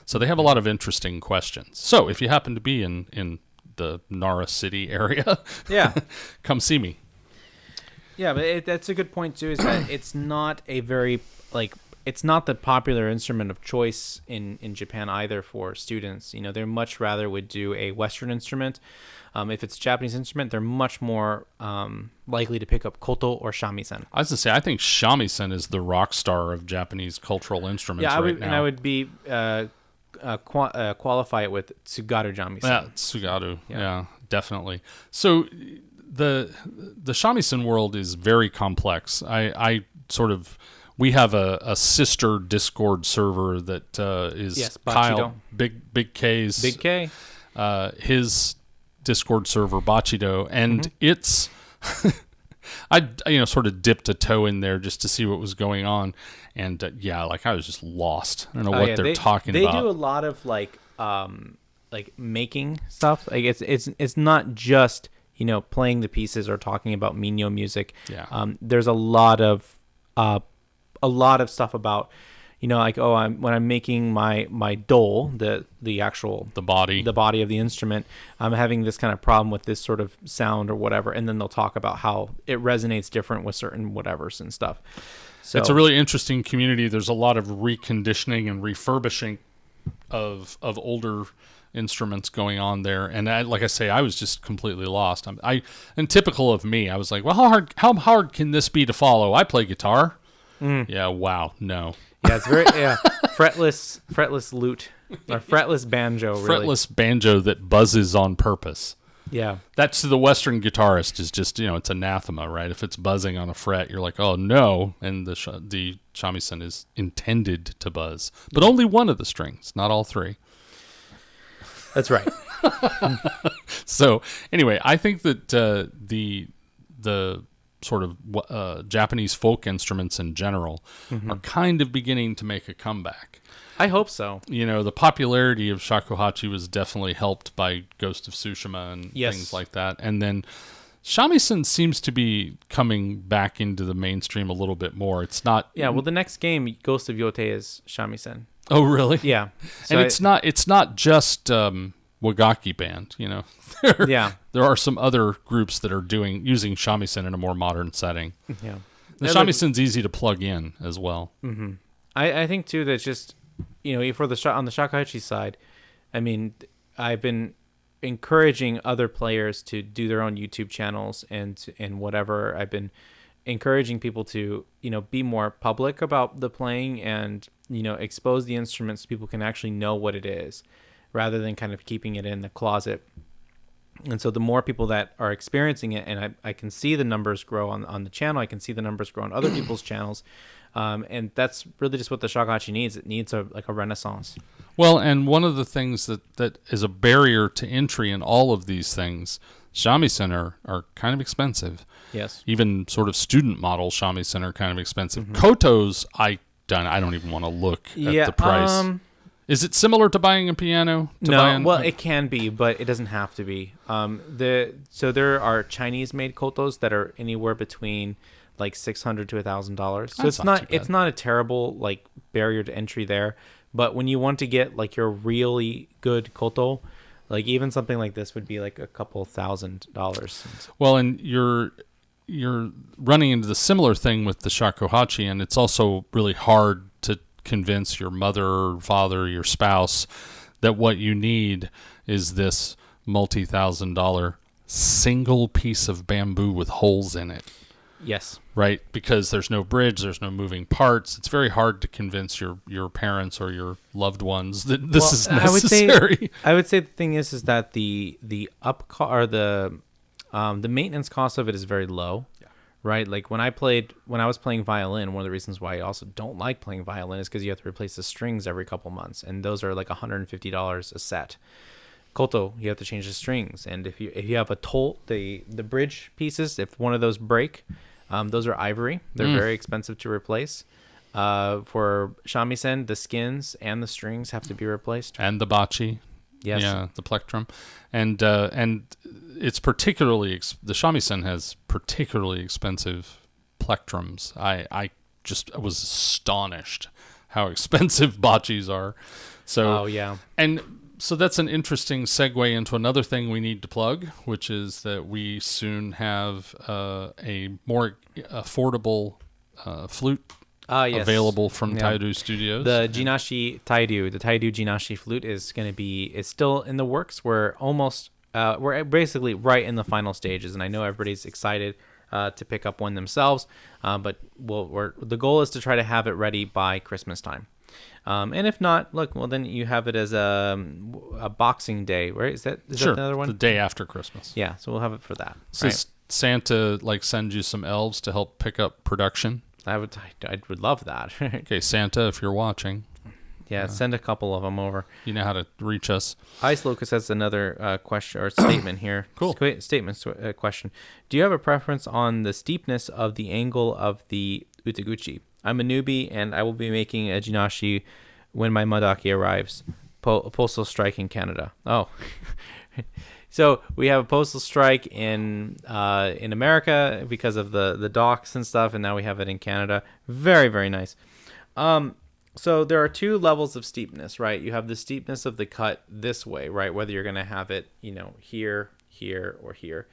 So they have a lot of interesting questions. So if you happen to be in the Nara City area, come see me. Yeah, but that's a good point too, is that it's not a very, it's not the popular instrument of choice in Japan either for students. They much rather would do a Western instrument. If it's a Japanese instrument, they're much more likely to pick up koto or shamisen. I was going to say, I think shamisen is the rock star of Japanese cultural instruments now. And I would be qualify it with tsugaru shamisen. Yeah, tsugaru. Yeah, definitely. So the shamisen world is very complex. We have a sister Discord server that is Kyle, Big K's. Big K. His Discord server, Bachido, and it's I sort of dipped a toe in there just to see what was going on, and I was just lost. I don't know what they're talking about. They do a lot of like making stuff. Like it's not just playing the pieces or talking about minyo music. Yeah. There's a lot of stuff about when I'm making my dole, the body of the instrument, I'm having this kind of problem with this sort of sound or whatever, and then they'll talk about how it resonates different with certain whatevers and stuff. So it's a really interesting community. There's a lot of reconditioning and refurbishing of older instruments going on there, and I was just completely lost. And typical of me, I was like, well, how hard can this be to follow? I play guitar. Yeah, wow, no. Yeah, it's very fretless lute or fretless banjo. Really. Fretless banjo that buzzes on purpose. Yeah, that's the Western guitarist is just it's anathema, right? If it's buzzing on a fret, you're like, oh no, and the shamisen is intended to buzz, but only one of the strings, not all three. That's right. So anyway, I think that the sort of Japanese folk instruments in general are kind of beginning to make a comeback. I hope so. The popularity of shakuhachi was definitely helped by Ghost of Tsushima and things like that. And then shamisen seems to be coming back into the mainstream a little bit more. It's not... Yeah, well, the next game, Ghost of Yote, is shamisen. Oh, really? Yeah. So and it's not just Wagaki band, There are some other groups that are using shamisen in a more modern setting. Yeah. The shamisen's easy to plug in as well. Mm-hmm. I think too that just on the shakuhachi side, I mean, I've been encouraging other players to do their own YouTube channels and whatever. I've been encouraging people to, be more public about the playing and, expose the instruments so people can actually know what it is rather than kind of keeping it in the closet. And so the more people that are experiencing it, and I can see the numbers grow on the channel, I can see the numbers grow on other people's channels. And that's really just what the shakuhachi needs. It needs a renaissance. Well, and one of the things that is a barrier to entry in all of these things, shamisen are kind of expensive. Yes. Even sort of student model shamisen are kind of expensive. Kotos, I don't even want to look at the price. Is it similar to buying a piano? It can be, but it doesn't have to be. So there are Chinese-made kotos that are anywhere between like $600 to $1,000. So it's not a terrible like barrier to entry there. But when you want to get like your really good koto, like even something like this would be like a couple $1,000. Well, and you're running into the similar thing with the shakuhachi, and it's also really hard to convince your mother, father, your spouse that what you need is this multi-$1,000 single piece of bamboo with holes in it. Yes. Right? Because there's no bridge, there's no moving parts. It's very hard to convince your parents or your loved ones that this is necessary. I would say the thing is that the maintenance cost of it is very low. Right, like when I was playing violin, one of the reasons why I also don't like playing violin is because you have to replace the strings every couple months, and those are like $150 a set. Koto, you have to change the strings, and if you have a tolt, the bridge pieces, if one of those break, those are ivory. They're very expensive to replace. For shamisen, the skins and the strings have to be replaced, and the bachi. Yes. Yeah, the plectrum, and it's particularly the shamisen has particularly expensive plectrums. I was astonished how expensive bachis are. So and so that's an interesting segue into another thing we need to plug, which is that we soon have a more affordable flute. Yes. Available from Taidu Studios. The Jinashi Taidu, the Taidu Jinashi flute is still in the works. We're basically right in the final stages, and I know everybody's excited to pick up one themselves. But the goal is to try to have it ready by Christmas time. And if not, then you have it as a Boxing Day, right? Is that the other one? The day after Christmas. Yeah, so we'll have it for that. So Santa send you some elves to help pick up production? I would love that. Okay, Santa, if you're watching. Yeah, send a couple of them over. You know how to reach us. Ice Locus has another question or statement here. Cool. Question. Do you have a preference on the steepness of the angle of the utaguchi? I'm a newbie, and I will be making a jinashi when my madaki arrives. Postal strike in Canada. Oh. So we have a postal strike in America because of the docks and stuff, and now we have it in Canada. Very, very nice. So there are two levels of steepness, right? You have the steepness of the cut this way, right? Whether you're going to have it, here, or here.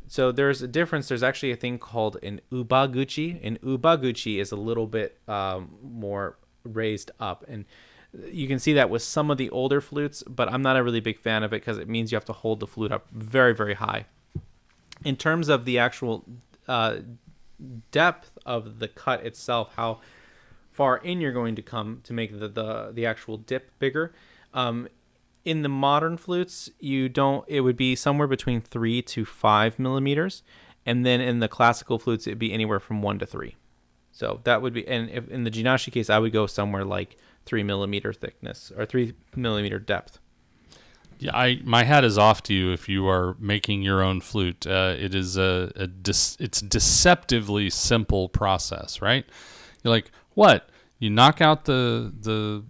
So there's a difference. There's actually a thing called an ubaguchi. An ubaguchi is a little bit more raised up, and you can see that with some of the older flutes, but I'm not a really big fan of it because it means you have to hold the flute up very, very high. In terms of the actual depth of the cut itself, how far in you're going to come to make the actual dip bigger, in the modern flutes, it would be somewhere between 3 to 5 millimeters, and then in the classical flutes, it'd be anywhere from 1 to 3. So that would be, and if in the jinashi case, I would go somewhere like 3 millimeter thickness or 3 millimeter depth. Yeah, my hat is off to you if you are making your own flute. It is it's deceptively simple process, right? You're like, what? You knock out the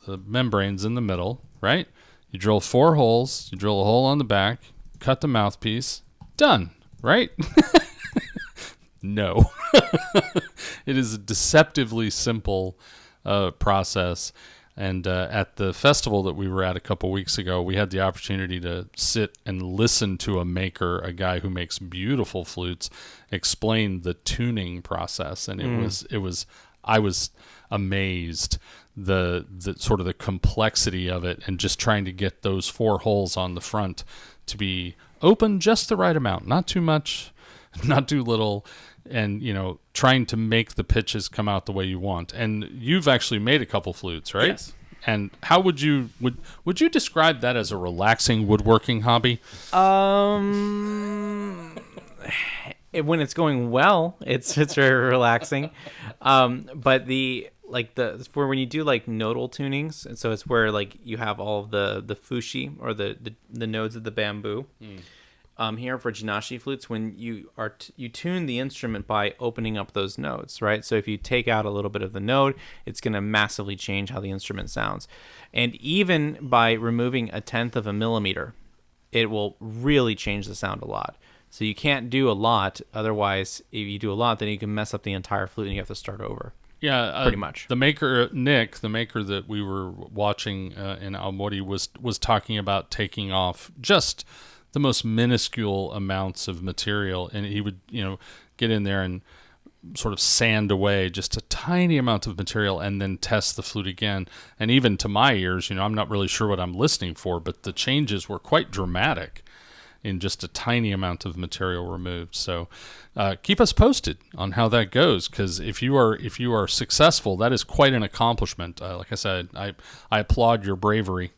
membranes in the middle, right? You drill 4 holes. You drill a hole on the back. Cut the mouthpiece. Done, right? No. It is a deceptively simple process. And at the festival that we were at a couple weeks ago, we had the opportunity to sit and listen to a maker, a guy who makes beautiful flutes, explain the tuning process. And I was amazed the sort of the complexity of it, and just trying to get those 4 holes on the front to be open just the right amount, not too much, not do little, and trying to make the pitches come out the way you want. And you've actually made a couple flutes, right? Yes. And how would you describe that as a relaxing woodworking hobby? When it's going well, it's very relaxing. But for when you do like nodal tunings, and so it's where like you have all of the fushi or the nodes of the bamboo. Here for jinashi flutes, when you tune the instrument by opening up those nodes, right? So if you take out a little bit of the node, it's going to massively change how the instrument sounds. And even by removing 1/10 of a millimeter, it will really change the sound a lot. So you can't do a lot. Otherwise, if you do a lot, then you can mess up the entire flute and you have to start over. Yeah, pretty much. The maker, Nick, the maker that we were watching in Aomori was talking about taking off just the most minuscule amounts of material, and he would get in there and sort of sand away just a tiny amount of material and then test the flute again. And even to my ears, I'm not really sure what I'm listening for, but the changes were quite dramatic in just a tiny amount of material removed. So keep us posted on how that goes, because if you are successful, that is quite an accomplishment. Like I said, I applaud your bravery.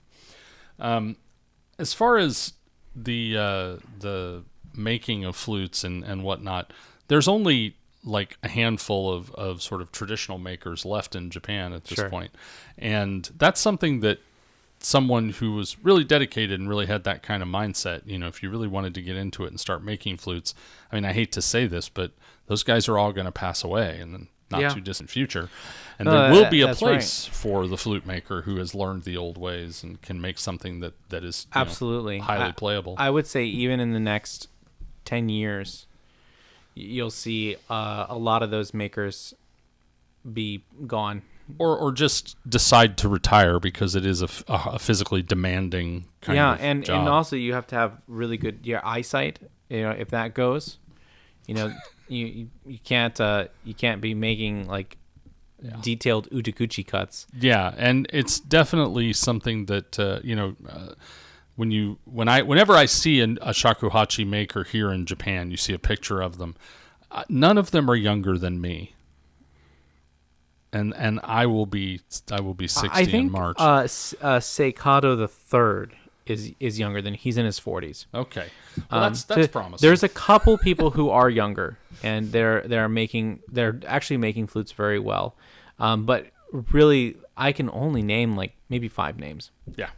As far as the making of flutes and whatnot, there's only like a handful of sort of traditional makers left in Japan at this point. And that's something that someone who was really dedicated and really had that kind of mindset, if you really wanted to get into it and start making flutes, I mean, I hate to say this, but those guys are all going to pass away in the not too distant future. And there will be a place for the flute maker who has learned the old ways and can make something that is absolutely highly playable. I would say even in the next 10 years, you'll see a lot of those makers be gone. Or just decide to retire because it is a physically demanding kind of job. And also you have to have really good eyesight. If that goes, you can't be making like detailed utakuchi cuts. Yeah, and it's definitely something that whenever I see a shakuhachi maker here in Japan, you see a picture of them. None of them are younger than me. And I will be 60 in March. Seikado the Third is younger than he's in his 40s. Okay, well, that's promising. There's a couple people who are younger, and they're actually making flutes very well. But really, I can only name like maybe 5 names. Yeah,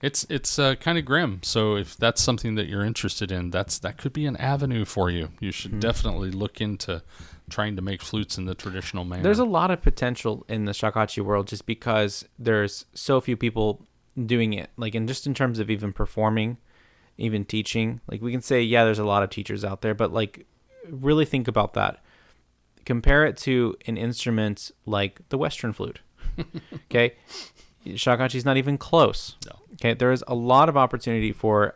it's kind of grim. So if that's something that you're interested in, that could be an avenue for you. You should definitely look into trying to make flutes in the traditional manner. There's a lot of potential in the shakuhachi world just because there's so few people doing it. Like, in terms of even performing, even teaching. Like, we can say, there's a lot of teachers out there, but like, really think about that. Compare it to an instrument like the Western flute. Okay, shakuhachi's not even close. No. Okay, there is a lot of opportunity for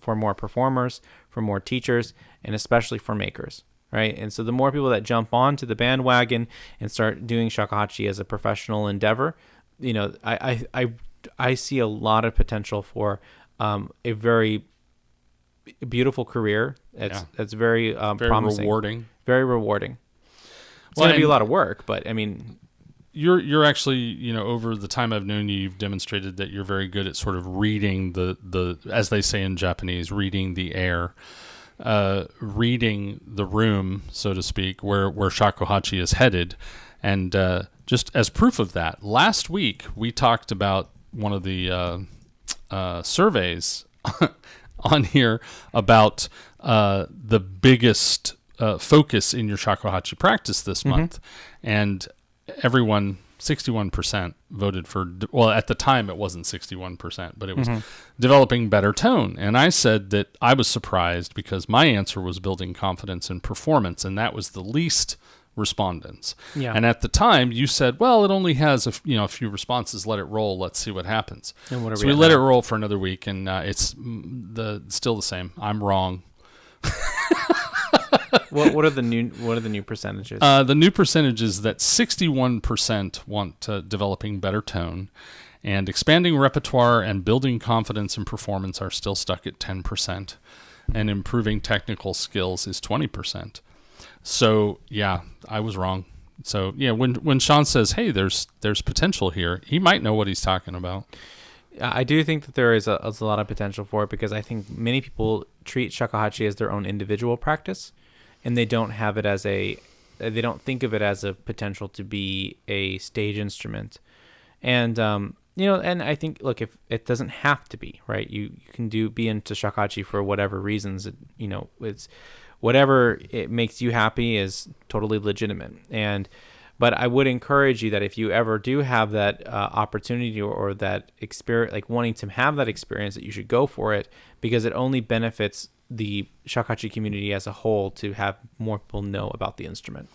more performers, for more teachers, and especially for makers. Right, and so the more people that jump onto the bandwagon and start doing shakuhachi as a professional endeavor, I see a lot of potential for a very beautiful career. That's very promising, rewarding, very rewarding. It's going to be a lot of work, but I mean, you're actually over the time I've known you, you've demonstrated that you're very good at sort of reading the as they say in Japanese, reading the air. Reading the room, so to speak, where shakuhachi is headed. And just as proof of that, last week we talked about one of the surveys on here about the biggest focus in your shakuhachi practice this month. And everyone, 61% voted for, well, at the time it wasn't 61%, but it was developing better tone. And I said that I was surprised because my answer was building confidence and performance, and that was the least respondents. Yeah. And at the time you said, well, it only has a few responses, let it roll, let's see what happens. And so we let it roll for another week, and it's still the same. I'm wrong. What are the new percentages? The new percentage is that 61% want developing better tone, And expanding repertoire and building confidence and performance are still stuck at 10%. And improving technical skills is 20%. So, yeah, I was wrong. So, yeah, when Sean says, hey, there's potential here, he might know what he's talking about. I do think that there is a lot of potential for it, because I think many people treat shakuhachi as their own individual practice, and they don't think of it as a potential to be a stage instrument. And, and I think, look, if it doesn't have to be, right, you can be into shakuhachi for whatever reasons, it's whatever it makes you happy is totally legitimate. But I would encourage you that if you ever do have that opportunity or that experience, like wanting to have that experience, that you should go for it, because it only benefits the shakuhachi community as a whole to have more people know about the instrument.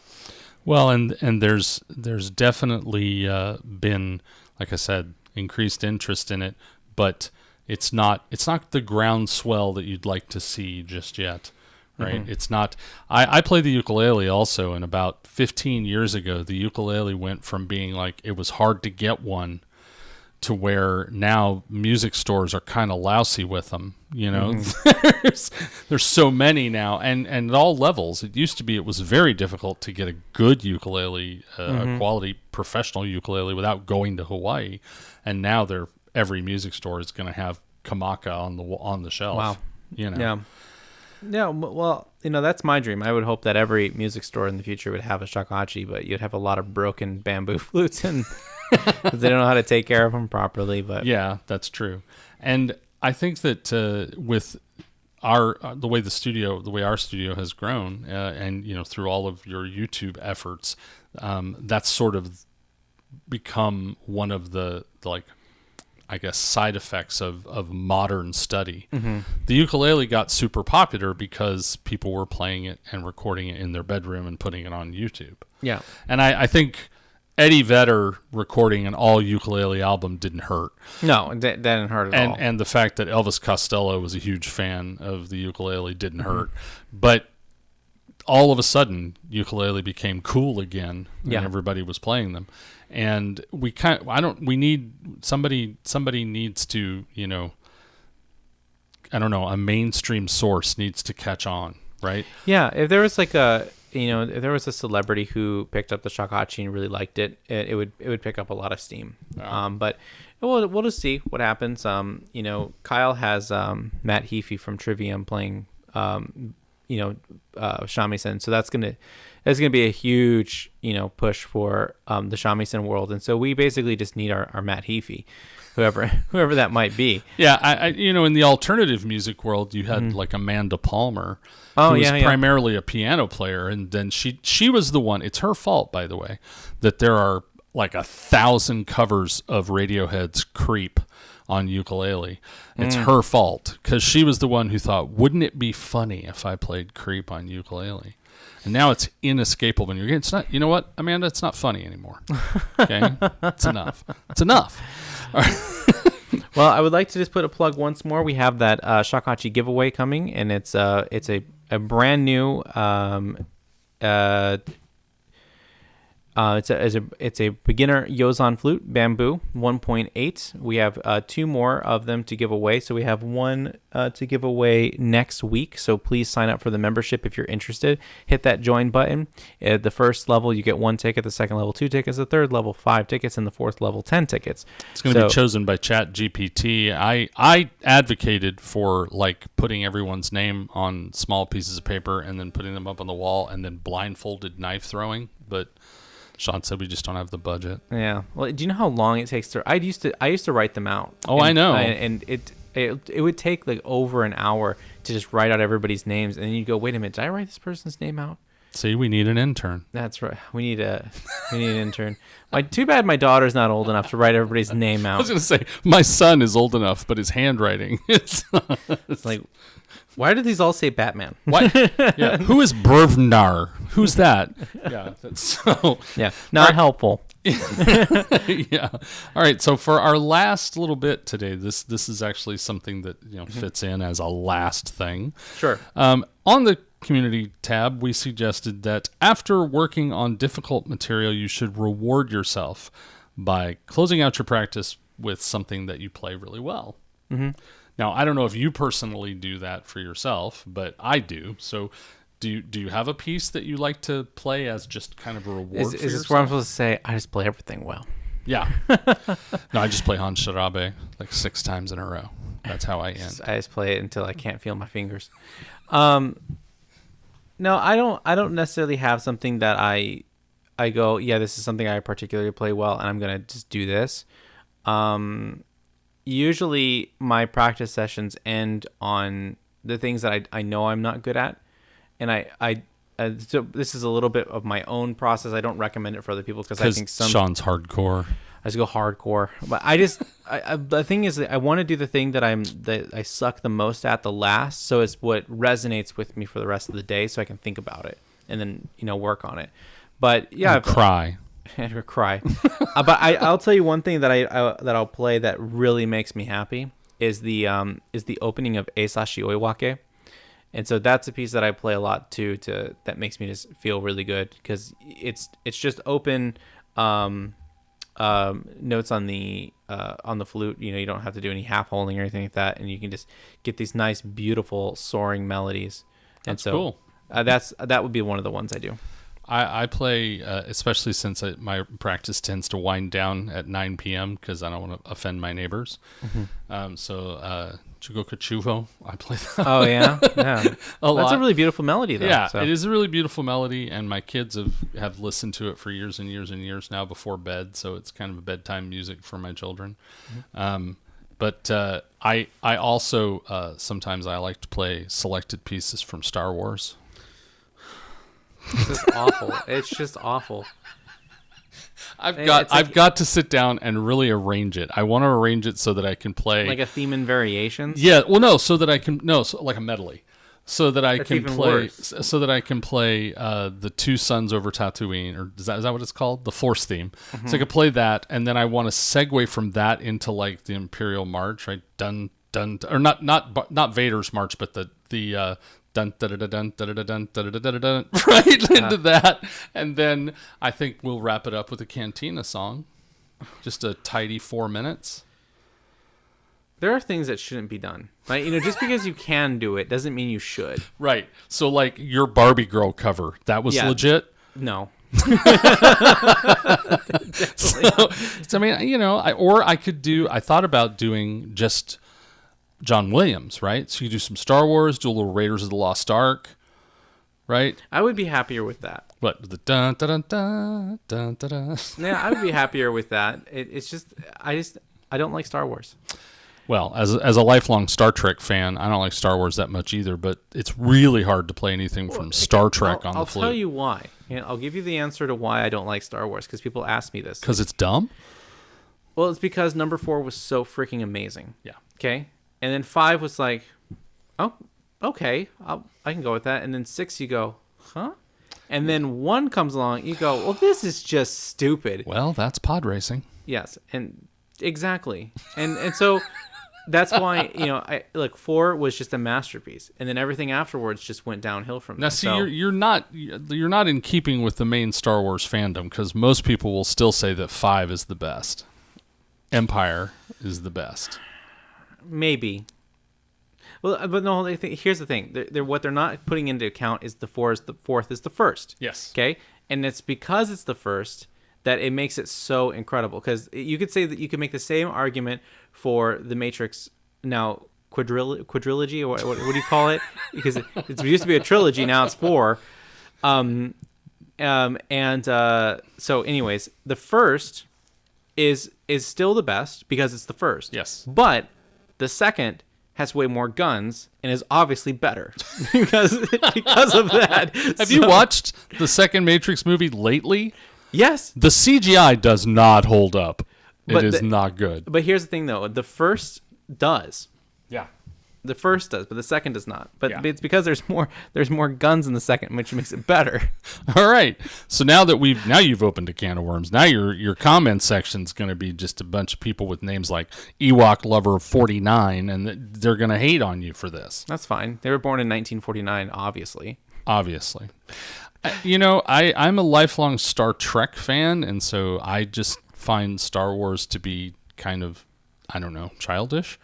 Well, and there's definitely been, like I said, increased interest in it, but it's not the groundswell that you'd like to see just yet. Right. Mm-hmm. It's not. I play the ukulele also, and about 15 years ago, the ukulele went from being like it was hard to get one to where now music stores are kind of lousy with them. Mm-hmm. there's so many now, and at all levels. It used to be it was very difficult to get a good ukulele, a quality professional ukulele, without going to Hawaii, and now every music store is going to have Kamaka on the shelf. Wow. Yeah. Yeah, well, that's my dream. I would hope that every music store in the future would have a shakuhachi, but you'd have a lot of broken bamboo flutes, and they don't know how to take care of them properly. But yeah, that's true. And I think that with the way our studio has grown, and through all of your YouTube efforts, that's sort of become one of the I guess, side effects of modern study. Mm-hmm. The ukulele got super popular because people were playing it and recording it in their bedroom and putting it on YouTube. Yeah. And I think Eddie Vedder recording an all ukulele album didn't hurt. No, that didn't hurt at all. And the fact that Elvis Costello was a huge fan of the ukulele didn't hurt. But all of a sudden, ukulele became cool again, and everybody was playing them. And somebody needs to, a mainstream source needs to catch on, right? Yeah. If there was if there was a celebrity who picked up the shakuhachi and really liked it, it would pick up a lot of steam. Yeah. But we'll just see what happens. Kyle has Matt Heafy from Trivium playing, shamisen. So that's gonna be a huge push for the shamisen world, and so we basically just need our Matt Heafy, whoever that might be. Yeah, I in the alternative music world, you had like Amanda Palmer, who was primarily a piano player, and then she was the one. It's her fault, by the way, that there are like 1,000 covers of Radiohead's "Creep" on ukulele. It's her fault, because she was the one who thought, wouldn't it be funny if I played "Creep" on ukulele? And now it's inescapable. And it's not, you know what, Amanda, it's not funny anymore. Okay? It's enough. It's enough. All right. Well, I would like to just put a plug once more. We have that shakuhachi giveaway coming, and it's a brand new it's a beginner Yozan flute, bamboo, 1.8. We have 2 more of them to give away. So we have one to give away next week. So please sign up for the membership if you're interested. Hit that join button. At the first level, you get 1 ticket. The second level, 2 tickets. The third level, 5 tickets. And the fourth level, 10 tickets. It's going to be chosen by ChatGPT. I advocated for putting everyone's name on small pieces of paper and then putting them up on the wall and then blindfolded knife throwing, but Sean said we just don't have the budget. Yeah. Well, do you know how long it takes to? I used to write them out. Oh, I know. And it would take over an hour to just write out everybody's names, and then you go, wait a minute, did I write this person's name out? See, we need an intern. That's right. We need an intern. Too bad my daughter's not old enough to write everybody's name out. I was going to say my son is old enough, but his handwriting is why did these all say Batman? What? Yeah. Who is Brvnar? Who's that? Yeah. Not helpful. Yeah. All right. So for our last little bit today, this is actually something that fits in as a last thing. Sure. On the community tab, we suggested that after working on difficult material, you should reward yourself by closing out your practice with something that you play really well. Mm-hmm. Now, I don't know if you personally do that for yourself, but I do. So do you have a piece that you like to play as just kind of a reward for Is yourself? this where I'm supposed to say, I just play everything well? Yeah. No, I just play Han Shirabe like 6 times in a row. That's how I end. I just play it until I can't feel my fingers. No, I don't necessarily have something that I go, yeah, this is something I particularly play well, and I'm gonna just do this. Usually my practice sessions end on the things that I know I'm not good at, and so this is a little bit of my own process. I don't recommend it for other people because I think Sean's hardcore. I just go hardcore, but the thing is that I want to do the thing that I suck the most at the last, so it's what resonates with me for the rest of the day, so I can think about it and then work on it. But yeah, cry. Cry. But I'll tell you one thing that I'll play that really makes me happy is the opening of Eisashi Oiwake. And so that's a piece that I play a lot too, that makes me just feel really good because it's just open notes on the flute. You don't have to do any half holding or anything like that, and you can just get these nice, beautiful soaring melodies. And That's cool. That would be one of the ones I do. I play, especially since my practice tends to wind down at 9 p.m. because I don't want to offend my neighbors. Mm-hmm. So Chugoka Chuvo, I play that. Oh, yeah? Yeah. That's a really beautiful melody, though. Yeah, it is a really beautiful melody, and my kids have listened to it for years and years and years now before bed, so it's kind of a bedtime music for my children. Mm-hmm. But I also, sometimes I like to play selected pieces from Star Wars. It's just awful. It's just awful. I've got to sit down and really arrange it. I want to arrange it so that I can play like a theme and variations. Yeah, well, no, so that I can like a medley, so that I can play. Worse. So that I can play the Two Suns Over Tatooine, or is that what it's called? The Force theme. Mm-hmm. So I can play that, and then I want to segue from that into like the Imperial March, right? Dun dun, or not Vader's March, but the dun dun dun dun dun dun dun dun dun right into that, and then I think we'll wrap it up with a Cantina song, just a tidy 4 minutes. There are things that shouldn't be done. Like, just because you can do it doesn't mean you should. Right. So like your Barbie girl cover, that was legit? No. So I mean, I thought about doing just John Williams, right? So you do some Star Wars, do a little Raiders of the Lost Ark, right? I would be happier with that. What, the dun dun dun dun dun dun? Yeah, I would be happier with that. It's just I don't like Star Wars. Well, as a lifelong Star Trek fan, I don't like Star Wars that much either, but it's really hard to play anything from Star Trek on the flute. I'll tell you why. I'll give you the answer to why I don't like Star Wars, because people ask me this. Because it's dumb? Well, it's because number 4 was so freaking amazing. Yeah. Okay? And then 5 was like, oh, okay, I can go with that. And then 6, you go, huh? And then 1 comes along, you go, well, this is just stupid. Well, that's pod racing. Yes, and exactly. And so that's why, 4 was just a masterpiece. And then everything afterwards just went downhill from there. Now, see, you're not in keeping with the main Star Wars fandom, because most people will still say that 5 is the best. Empire is the best. Maybe. Well, but no. Here's the thing. What they're not putting into account is the fourth is the first. Yes. Okay, and it's because it's the first that it makes it so incredible. Because you could say that you could make the same argument for the Matrix now quadrilogy, or what do you call it? Because it used to be a trilogy, now it's 4. So, anyways, the first is still the best because it's the first. Yes. But the second has way more guns and is obviously better because of that. Have you watched the second Matrix movie lately? Yes. The CGI does not hold up. It is not good. But here's the thing, though. The first does. Yeah. The first does, but the second does not. But it's because there's more guns in the second, which makes it better. All right. So now you've opened a can of worms. Now your comment section's going to be just a bunch of people with names like Ewok Lover 49, and they're going to hate on you for this. That's fine. They were born in 1949, obviously. Obviously. I'm a lifelong Star Trek fan, and so I just find Star Wars to be kind of I don't know, childish.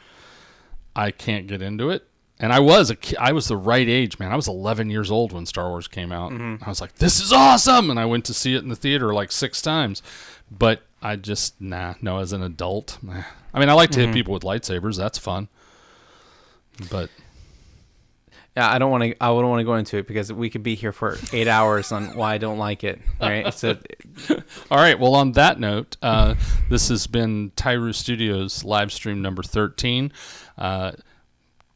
I can't get into it. And I was the right age, man. I was 11 years old when Star Wars came out. Mm-hmm. I was like, this is awesome. And I went to see it in the theater like 6 times. But I just, no, as an adult. I mean, I like to hit people with lightsabers. That's fun. But yeah, I don't want to go into it because we could be here for 8 hours on why I don't like it. Right. So, all right. Well, on that note, this has been Tyru Studios live stream number 13.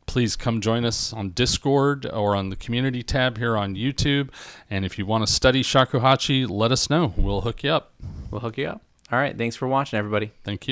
Please come join us on Discord or on the community tab here on YouTube. And if you want to study shakuhachi, let us know. We'll hook you up. All right. Thanks for watching, everybody. Thank you.